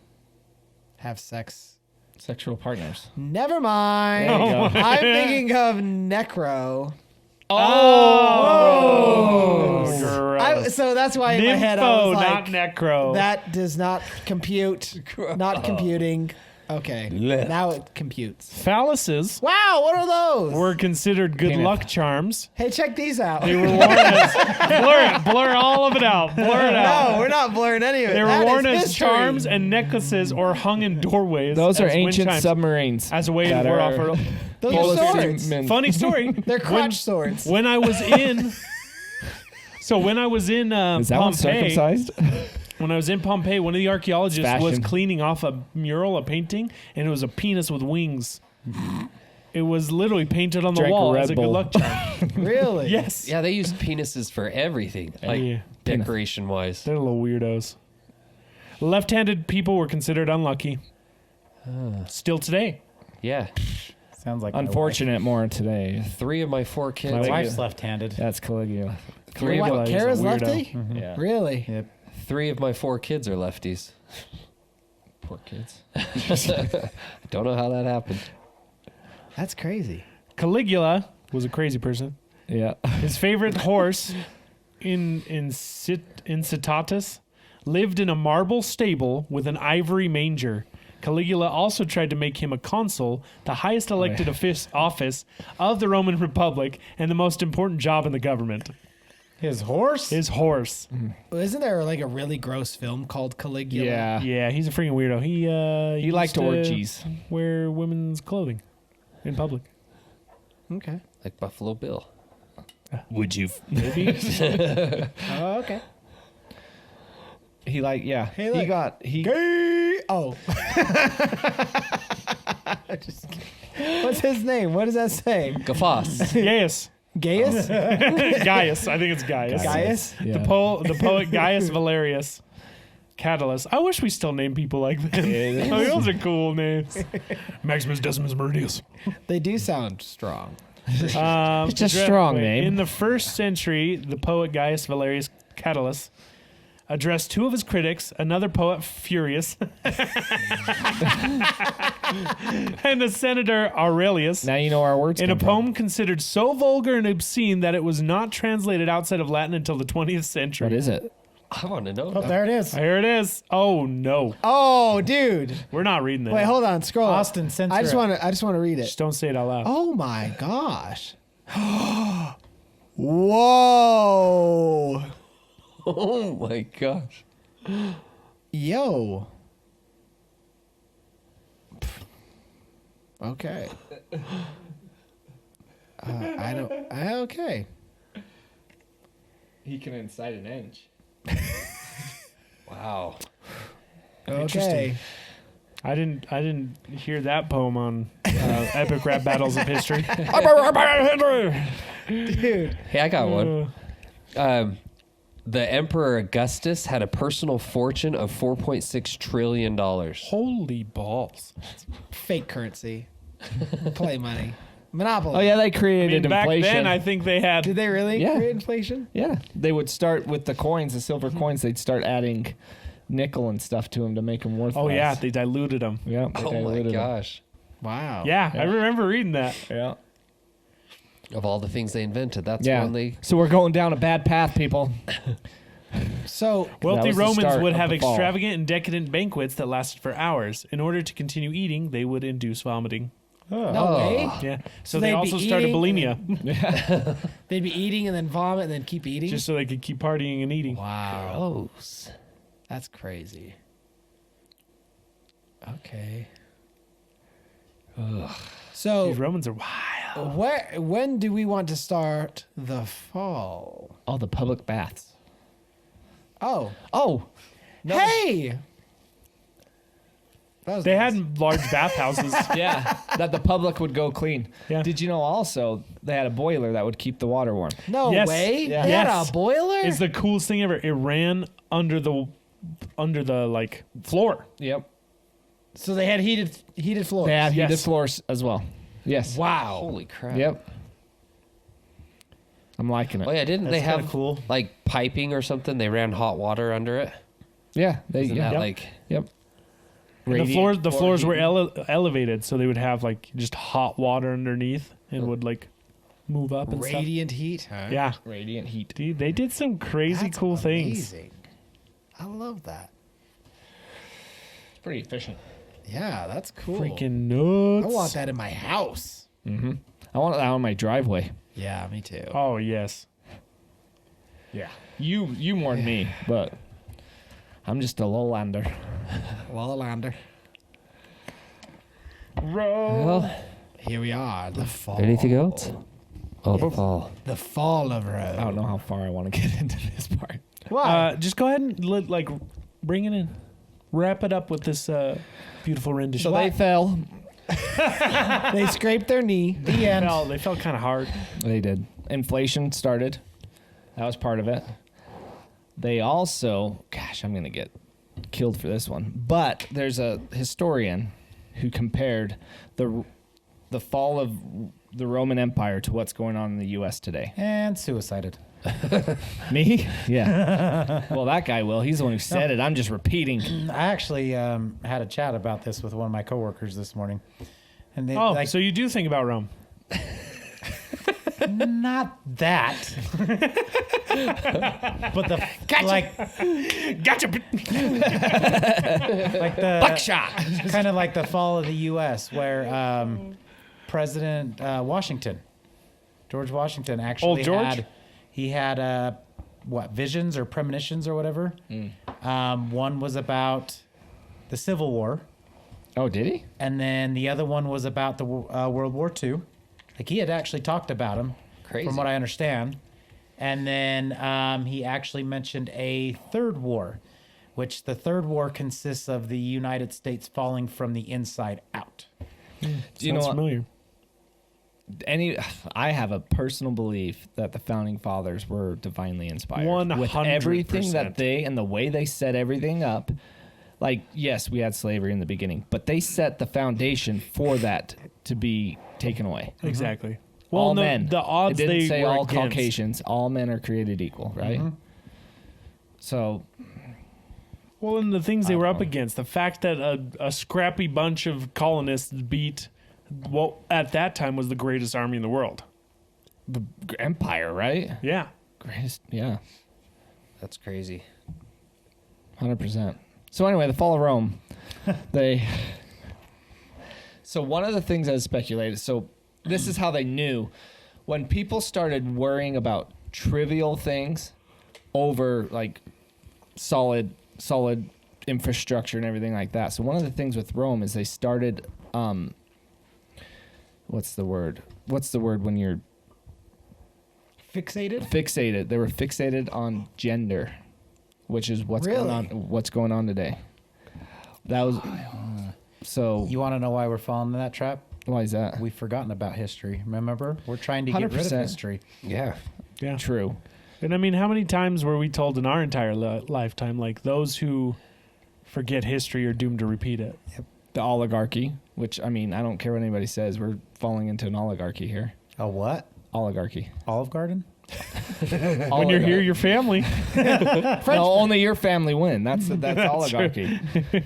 have sex? Sexual partners. Never mind. There you go. I'm thinking of necro. Gross. So that's why in my head I Nympho, was like, not necro. that does not compute. Not computing. Okay, now it computes. Phalluses Wow, what are those? were considered good Penis. luck charms. Hey, check these out. They were worn as blur all of it out. Blur it out. No, we're not blurring any of it. They were That worn is as history. charms and necklaces or hung in doorways. Those are as wind ancient chimes submarines. as a way to that ward are off. Those full are of swords. semen. Funny story. They're crotch swords. When I was in, so when I was in Is that one Pompeii, circumcised? when I was in Pompeii, one of the archaeologists was Fashion. cleaning off a mural, a painting, and it was a penis with wings. It was literally painted on the Drank a wall Red as a good Bull. luck charm. Really? Yes. Yeah, they used penises for everything, like Yeah. decoration wise. They're little weirdos. Left-handed people were considered unlucky. Still today. Yeah, Sounds like my wife. Unfortunate more today. 3 of my 4 kids. My wife's left-handed. That's Caligula. Three of, What, Caligula is a Kara's weirdo. lefty? Yeah. Really? Yep. 3 of my 4 kids are lefties. Poor kids. Don't know how that happened. That's crazy. Caligula was a crazy person. Yeah. His favorite horse, Incitatus, lived in a marble stable with an ivory manger. Caligula also tried to make him a consul, the highest elected office of the Roman Republic and the most important job in the government. His horse? His horse. Well, isn't there like a really gross film called Caligula? Yeah. Yeah, he's a freaking weirdo. He liked used to orgies. Wear women's clothing in public. Okay. Like Buffalo Bill. Would you? Maybe. Oh, okay. He Hey, he look. got he Gay. Oh. Just kidding. What's his name? What does that say? Gaffoss. Gaius. Gaius? Gaius. I think it's Gaius. Gaius? yeah. The poet Gaius Valerius Catalyst. I wish we still name people like that. Oh, those are cool names. Maximus Decimus Meridius. They do sound strong. It's just strong name. In the first century, the poet Gaius Valerius Catalyst addressed 2 of his critics, another poet Furious, and the senator Aurelius, Now you know our words. in a come from. poem considered so vulgar and obscene that it was not translated outside of Latin until the 20th century. What is it? I want to know. Oh, there it is. Here it is. Oh no, Oh, dude. we're not reading that. Wait, hold on. Scroll. up. Austin, censor I just it. want to read it. Just don't say it out loud. Oh my gosh. Whoa. Oh my gosh. Yo. Okay. Okay. He can incite an inch. Wow. Okay. I didn't hear that poem on Epic Rap Battles of History. Dude. Hey, I got one. The Emperor Augustus had a personal fortune of $4.6 trillion. Holy balls! Fake currency. Play money. Monopoly. Oh yeah, they I created mean, back inflation. then I think they had. Did they really Yeah. create inflation? Yeah, they would start with the coins, the silver coins. They'd start adding nickel and stuff to them to make them worth. Oh yeah, less. they diluted them. Yeah. They Oh my diluted 'em. gosh. Wow. Yeah, I remember reading that. Yeah. Of all the things they invented, that's Yeah. one they. So we're going down a bad path, people. So Wealthy was the Romans start would of have the fall. extravagant and decadent banquets that lasted for hours. In order to continue eating, they would induce vomiting. no way. Yeah, so So they they'd be also started eating bulimia, They'd be eating and then vomit and then keep eating. just so they could keep partying and eating. wow. Gross. That's crazy. Okay. So These Romans are wild. when do we want to start the fall? All the public baths. Oh. Oh, Hey! They had large bathhouses. Yeah, that the public would go clean. Yeah. Did you know also they had a boiler that would keep the water warm? No Yes. way. Yeah. They had Yes. a boiler. It's the coolest thing ever. It ran under the like floor. Yep. So they had heated floors. They had heated Yes. floors as well. Yes. Wow. Holy crap. Yep. I'm liking it. Oh yeah, didn't they That's kinda have cool. like piping or something? They ran hot water under it. Yeah. They. Isn't Yeah. that Yep. like Yep. And the floors were elevated, so they would have like just hot water underneath and would like move up and Radiant heat. Huh? stuff. Yeah, radiant heat. dude, they did some crazy That's cool things. amazing. I love that. It's pretty efficient. Yeah, that's cool. Freaking nuts! I want that in my house. I want that on my driveway. Yeah, me too. Oh yes. Yeah. You more than me, but I'm just a lowlander. Wallalander. well, Here we are. The fall. anything else? Oh, the fall. The fall of Rome. I don't know how far I want to get into this part. Why? Just go ahead and like bring it in. Wrap it up with this beautiful rendition. So they fell. They scraped their knee. The end. They fell kind of hard. They did. Inflation started. That was part of it. They also, gosh, I'm going to get killed for this one. But there's a historian who compared the fall of the Roman Empire to what's going on in the U.S. today. And suicided. Me? Yeah. Well, that guy will. He's the one who said it. I'm just repeating. I actually had a chat about this with one of my coworkers this morning. And they, Oh, like, so you do think about Rome? not that. But the like Gotcha. like the Buckshot. kind of like the fall of the U.S. where President George Washington actually Old George? had visions or premonitions or whatever. One was about the Civil War, Oh, did he? and then the other one was about the World War II. Like he had actually talked about them, Crazy. from what I understand. And then he actually mentioned a third war, which the third war consists of the United States falling from the inside out. Do you know Sounds what? familiar. I have a personal belief that the founding fathers were divinely inspired 100%. with everything that they and the way they set everything up. Like, yes, we had slavery in the beginning, but they set the foundation for that to be taken away. Exactly. All Well, men. the odds it didn't they say were all against. Caucasians. All men are created equal, right? So Well, and the things they I were don't up know. against, the fact that a scrappy bunch of colonists beat what at that time was the greatest army in the world. the empire, right? Yeah. Greatest, yeah, That's crazy. 100%. So anyway, the fall of Rome. So one of the things that is speculated. So this is how they knew when people started worrying about trivial things over like solid infrastructure and everything like that. So one of the things with Rome is they started what's the word when you're Fixated? fixated? They were fixated on gender, which is what's Really? going on today. That was so You want to know why we're falling in that trap? why is that? We've forgotten about history. Remember? We're trying to get rid of 100%. history. Yeah. Yeah. True. And I mean, how many times were we told in our entire lifetime, like those who forget history are doomed to repeat it? The oligarchy, which I mean, I don't care what anybody says, we're falling into an oligarchy here. A what? Oligarchy. Olive Garden? When you're here, your family. No, only your family win. That's oligarchy.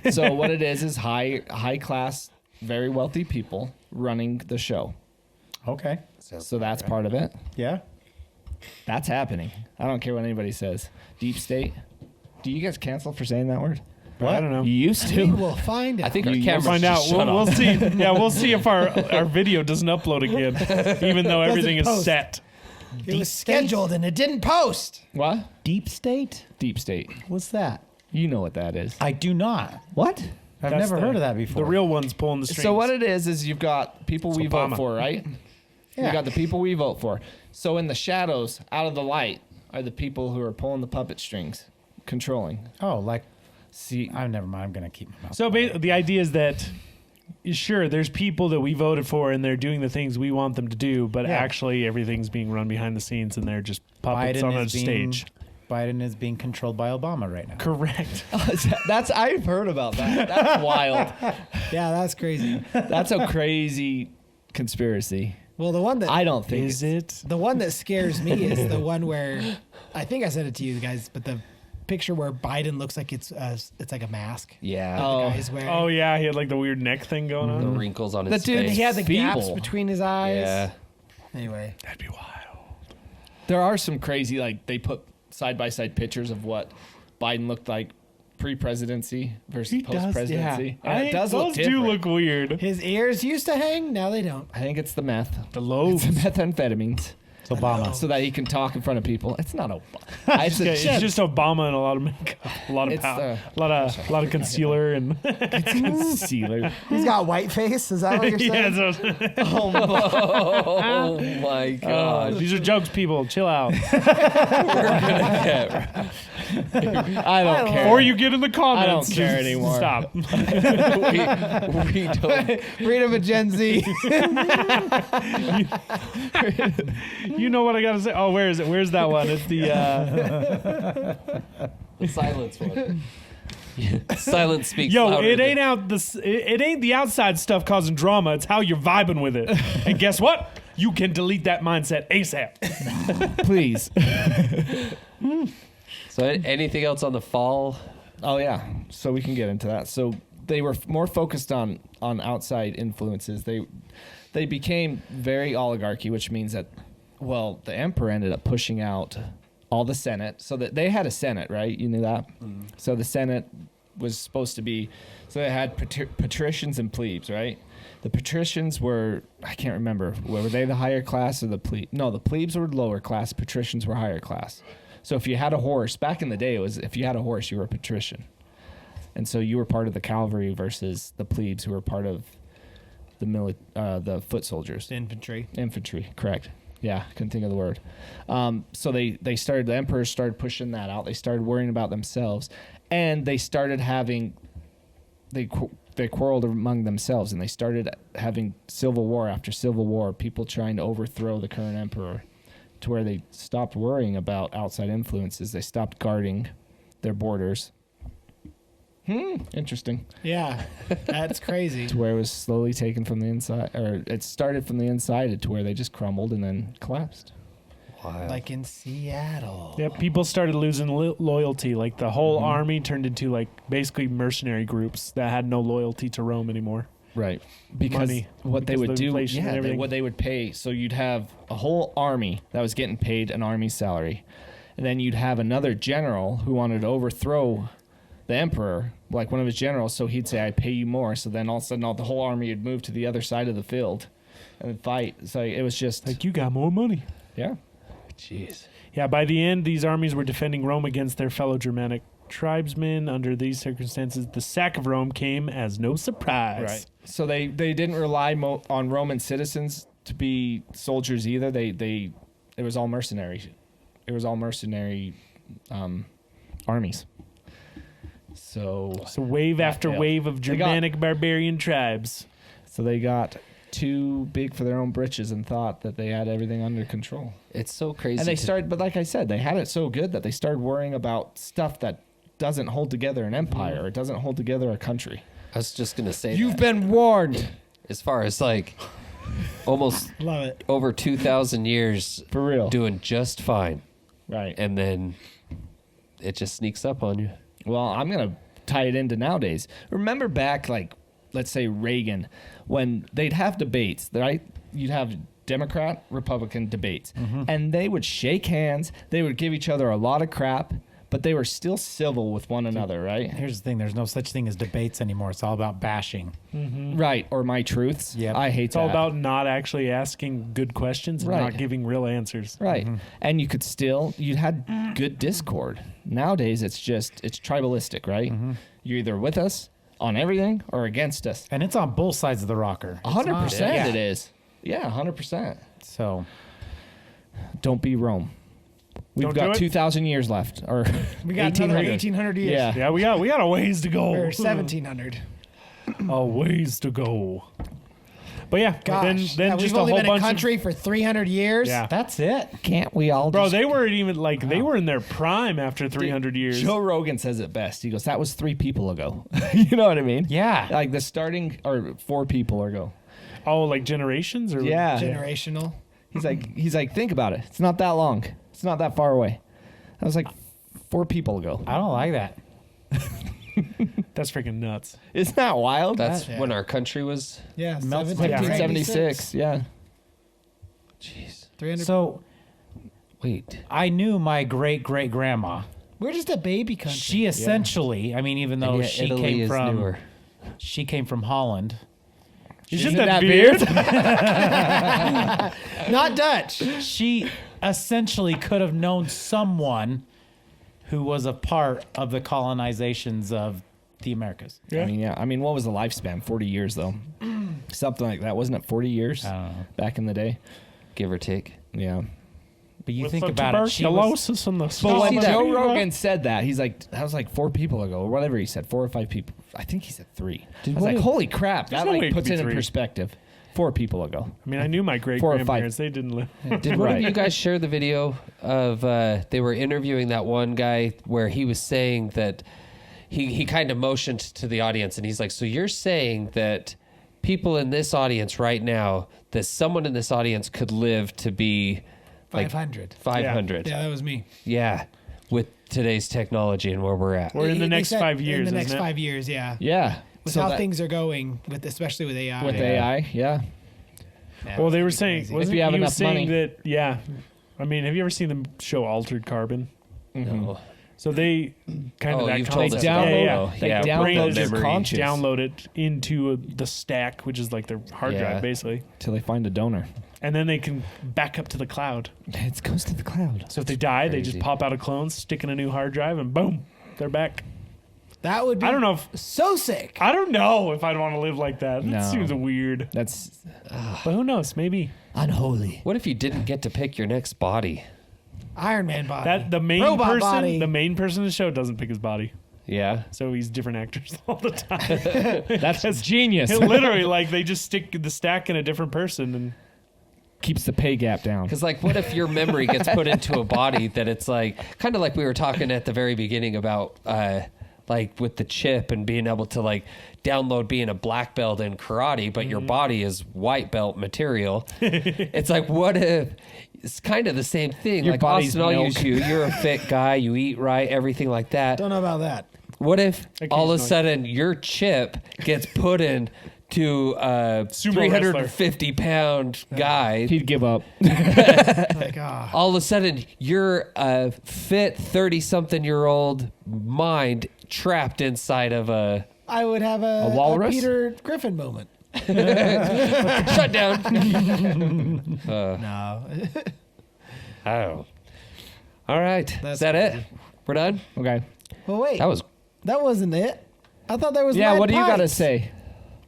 So what it is high class, very wealthy people running the show. Okay. So that's part of it. Yeah. That's happening. I don't care what anybody says. Deep state. Do you guys cancel for saying that word? I don't know. You used I think to. we'll find out. I think our You- cameras Find out. just shut We'll off. see. Yeah, we'll see if our video doesn't upload again, even though everything is post. set. it was scheduled and it didn't post. What? Deep state? Deep state. What's that? You know what that is. I do not. What? I've That's never the- heard of that before. The real one's pulling the strings. So what it is you've got people we vote Obama. for, right? Yeah. We got the people we vote for. So in the shadows, out of the light, are the people who are pulling the puppet strings, controlling. Oh, like See, Oh, never mind. I'm gonna keep my mouth. So quiet. the idea is that, sure, there's people that we voted for and they're doing the things we want them to do, but Yeah. actually everything's being run behind the scenes and they're just puppets on a stage. Biden is being controlled by Obama right now. Correct. that's I've heard about that. That's wild. Yeah, that's crazy. That's a crazy conspiracy. Well, the one that I don't think Is it? the one that scares me is the one where I think I sent it to you guys, but the picture where Biden looks like it's like a mask. Yeah. The Oh. guy's wearing. Oh yeah, he had like the weird neck thing going The on. wrinkles on The his dude, face. He had the gaps feeble. between his eyes. Yeah. Anyway, That'd be wild. there are some crazy, like they put side by side pictures of what Biden looked like pre-presidency versus post-presidency. And it does look those do different. look weird. his ears used to hang. Now they don't. I think it's the meth. The It's lobes. the methamphetamines. It's Obama. So that he can talk in front of people. It's not Obama. It's, It's just Obama and a lot of makeup, a lot of It's, a lot of concealer and concealer. He's got white face. Is that what you're saying? yeah. So, Oh my god. these are jokes, people. Chill out. I don't care. Or you get in the comments. I don't care Just anymore. Stop. we don't. Freedom of Gen Z. You know what I gotta say? Oh, where is it? Where's that one? It's the The silence one. Silence speaks yo. louder It than- ain't out the. It ain't the outside stuff causing drama. It's how you're vibing with it. And guess what? You can delete that mindset ASAP. Please. So anything else on the fall? Oh yeah. So we can get into that. So they were more focused on outside influences. They became very oligarchy, which means that, well, the emperor ended up pushing out all the Senate, so that they had a Senate, right? You knew that. So the Senate was supposed to be. So they had patricians and plebes, right? The patricians were, I can't remember, were they the higher class or the plebe? No, the plebes were lower class. Patricians were higher class. So if you had a horse, back in the day, it was if you had a horse, you were a patrician. And so you were part of the cavalry versus the plebes who were part of the foot soldiers. Infantry. Infantry, correct. Yeah, couldn't think of the word. So the emperors started pushing that out. They started worrying about themselves. And they started having, they quarreled among themselves, and they started having civil war after civil war, people trying to overthrow the current emperor, to where they stopped worrying about outside influences. They stopped guarding their borders. Interesting. Yeah, that's crazy. To where it was slowly taken from the inside, or it started from the inside to where they just crumbled and then collapsed. Wild. Like in Seattle. Yeah, people started losing loyalty. Like the whole army turned into like basically mercenary groups that had no loyalty to Rome anymore. Right. Because Money, what they because would of do, inflation and yeah, everything. what they would pay. So you'd have a whole army that was getting paid an army salary. And then you'd have another general who wanted to overthrow the emperor, like one of his generals. So he'd say, I pay you more. So then all of a sudden, the whole army would move to the other side of the field and fight. So it was just, Like you got more money. yeah. Jeez. Yeah, by the end, these armies were defending Rome against their fellow Germanic tribesmen. Under these circumstances, the sack of Rome came as no surprise. Right. So they didn't rely on Roman citizens to be soldiers either. It was all mercenary. It was all mercenary armies. So wave after Yeah. wave of They got- Germanic barbarian tribes. they got too big for their own britches and thought that they had everything under control. It's so crazy. And they to- started, but like I said, they had it so good that they started worrying about stuff that doesn't hold together an empire. It doesn't hold together a country. I was just gonna say You've that. been warned. As far as like almost Love it. over 2,000 years For real. doing just fine, Right. and then it just sneaks up on you. Well, I'm going to tie it into nowadays. Remember back, like, let's say Reagan, when they'd have debates, right? You'd have Democrat, Republican debates, and they would shake hands. They would give each other a lot of crap, but they were still civil with one another, right? Here's the thing: there's no such thing as debates anymore. It's all about bashing. Right. Or my truths. Yep. I hate It's all that. about not actually asking good questions and Right. not giving real answers. Right. And you had good discord. Nowadays, it's tribalistic, right? You're either with us on everything or against us. And it's on both sides of the rocker. 100% Yeah. it is. Yeah, 100%. So Don't be Rome. We've Don't do got it? 2,000 years left, or We got another 1800. 1,800 years. Yeah. Yeah, we got a ways to go. Or 1,700. A ways to go. But yeah, Gosh. then yeah, just we've a only whole been bunch a country for 300 years. Yeah. That's it. Can't we all? Bro, just- they weren't even like they were in their prime after 300 years. Joe Rogan says it best. He goes, "That was 3 people ago." You know what I mean? Yeah. Like the starting or 4 people ago. Oh, like generations or Yeah. Generational. He's like, think about it. It's not that long. It's not that far away. That was like 4 people ago. I don't like that. That's freaking nuts. Isn't that wild? That's Yeah. when our country was. Yeah. Melts my brain. 1776. Yeah. Jeez. 300. So Wait. I knew my great great grandma. We're just a baby country. She essentially, I mean, even though And yet she Italy came is from newer. she came from Holland. Isn't that that weird? Not Dutch. She essentially could have known someone who was a part of the colonizations of the Americas. Yeah. I mean, what was the lifespan? 40 years though. Something like that. Wasn't it 40 years I don't know. back in the day? Give or take. Yeah. But you With think the about it, she was, tuberculosis and the But when see that? Joe Rogan said that, he's like, that was like 4 people ago, or whatever he said, 4 or 5 people. I think he said 3. I was what like, if- holy crap, There's that no way like it puts could it be in 3. perspective. 4 people ago. I mean, I knew my great 4 or 5. grandparents. They didn't live. Did What right. have you guys shared the video of they were interviewing that one guy where he was saying that he kind of motioned to the audience and he's like, so you're saying that people in this audience right now, that someone in this audience could live to be like 500. 500. Yeah, that was me. Yeah. With today's technology and where we're at. Or in the They next said 5 years, In the next isn't it? 5 years, yeah. Yeah. With So how that- things are going, with especially with AI. with AI, yeah. Yeah, Well, they were it's saying, crazy. wasn't If you have he was enough saying money. that, yeah. I mean, have you ever seen the show Altered Carbon? No. So they kind of Oh, that you've told concept. us about download- it. yeah. they Yeah, download brain your memory. conscious. Download it into the stack, which is like their hard Yeah. drive, basically. Till they find a donor. And then they can back up to the cloud. It goes to the cloud. So if they die, they just Crazy. pop out a clone, stick in a new hard drive, and boom, they're back. That would be I don't know if so sick. I'd want to live like that. That No. seems weird. That's But who knows? Maybe Unholy. What if you didn't get to pick your next body? Iron Man body. that the main Robot person, body. the main person in the show doesn't pick his body, Yeah. so he's different actors all the time. that's genius. It literally, like they just stick the stack in a different person, and Keeps the pay gap down. Because, like, what if your memory gets put into a body that it's like, kind of like we were talking at the very beginning about, like, with the chip and being able to, like, download being a black belt in karate, but your body is white belt material. It's like, what if it's kind of the same thing? Your like, body's Austin, I'll milk. use you. You're a fit guy. You eat right, everything like that. Don't know about that. What if all of a Occasionally. sudden your chip gets put in to a Sumo wrestler. 350-pound guy? He'd give up. Like, ah. All of a sudden, you're a fit 30-something-year-old mind trapped inside of a I would have a walrus? Peter Griffin moment. shutdown. No. Oh. All right. Is That's that it? crazy. We're done? Okay. Well, wait. That was wasn't it. I thought there was Yeah, lead what do you got to pipes. say?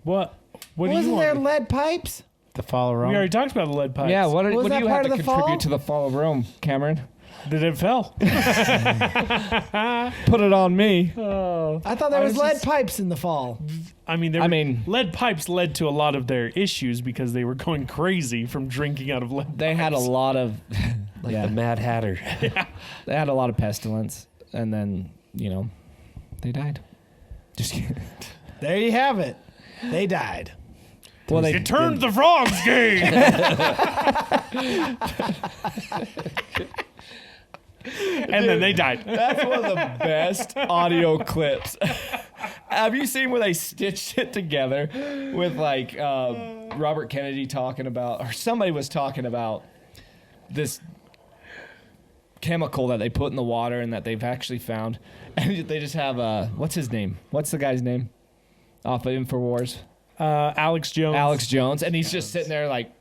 what do you Wasn't there want? lead pipes? the fall of We Rome. already talked about the lead pipes. Yeah, what Was do that you part have to of the contribute fall? to the fall of Rome, Cameron? That it fell. Put it on me. I thought there I was was lead just- pipes in the fall. I mean, lead pipes led to a lot of their issues because they were going crazy from drinking out of lead. They had a lot of like yeah, the Mad Hatter. they had a lot of pestilence, and then they died. Just kidding. There you have it. They died. Well, they It turned the frogs gay. And then they died. That's one of the best audio clips. Have you seen where they stitched it together with like Robert Kennedy talking about, or somebody was talking about this chemical that they put in the water and that they've actually found, and they just have what's his name? What's the guy's name? Off of InfoWars, Alex Jones. Alex Jones, and he's just sitting there like,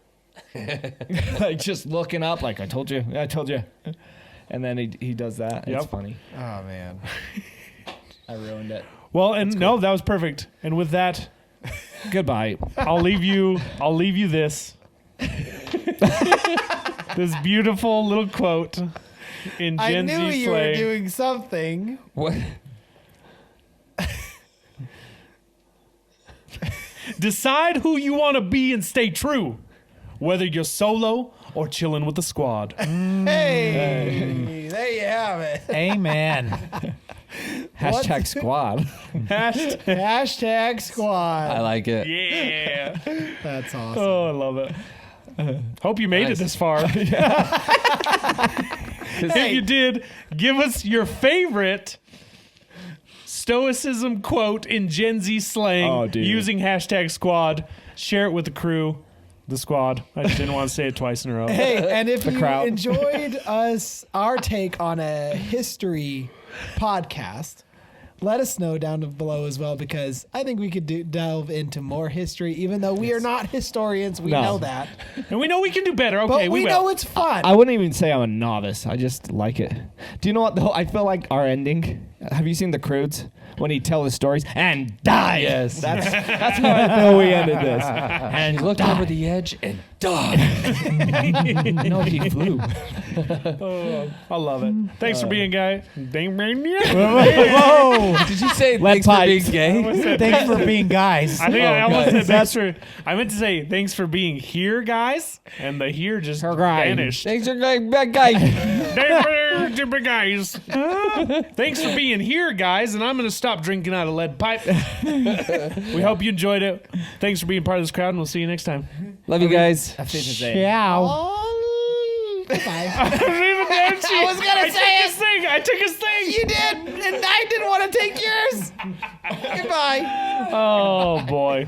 like just looking up, like I told you, and then he does that. It's Yep. funny. Oh, man. I ruined it. Well, and no, that was perfect. And with that, Goodbye. I'll leave you this. This beautiful little quote. in I Gen knew Z you were slang. doing something. What? Decide who you want to be and stay true, whether you're solo or chilling with the squad. Hey, there you have it. Amen. Hashtag squad. Hashtag squad. I like it. Yeah. That's awesome. Oh, I love it. Hope you made it Nice. this far. If you did, give us your favorite Stoicism quote in Gen Z slang Oh, dude. using hashtag squad. Share it with the crew, the squad. I just didn't want to say it twice in a row. Hey, and if you crowd. enjoyed our take on a history podcast, let us know down below as well, because I think we could delve into more history, even though we are not historians. We No. know that. And we know we can do better. Okay, But we will. know it's fun. I wouldn't even say I'm a novice. I just like it. Do you know what? I feel like our ending. Have you seen The Croods? When he tells his stories and died. Yes. That's how I feel we ended this. And he looked over the edge and died. No, he flew. Oh, I love it. Thanks for being guy. Whoa. Did you say Lead thanks for pipes. being gay? Thanks for being guys. I think I almost guys. said thanks for. I meant to say thanks for being here, guys, and the here just vanished. Thanks for being bad guy. Guys. Thanks for being here, guys, and I'm going to stop drinking out of lead pipe. We hope you enjoyed it. Thanks for being part of this crowd, and we'll see you next time. Love you guys. Ciao. Goodbye. I was gonna say it. I took his thing. You did, and I didn't want to take yours. Goodbye. Oh boy.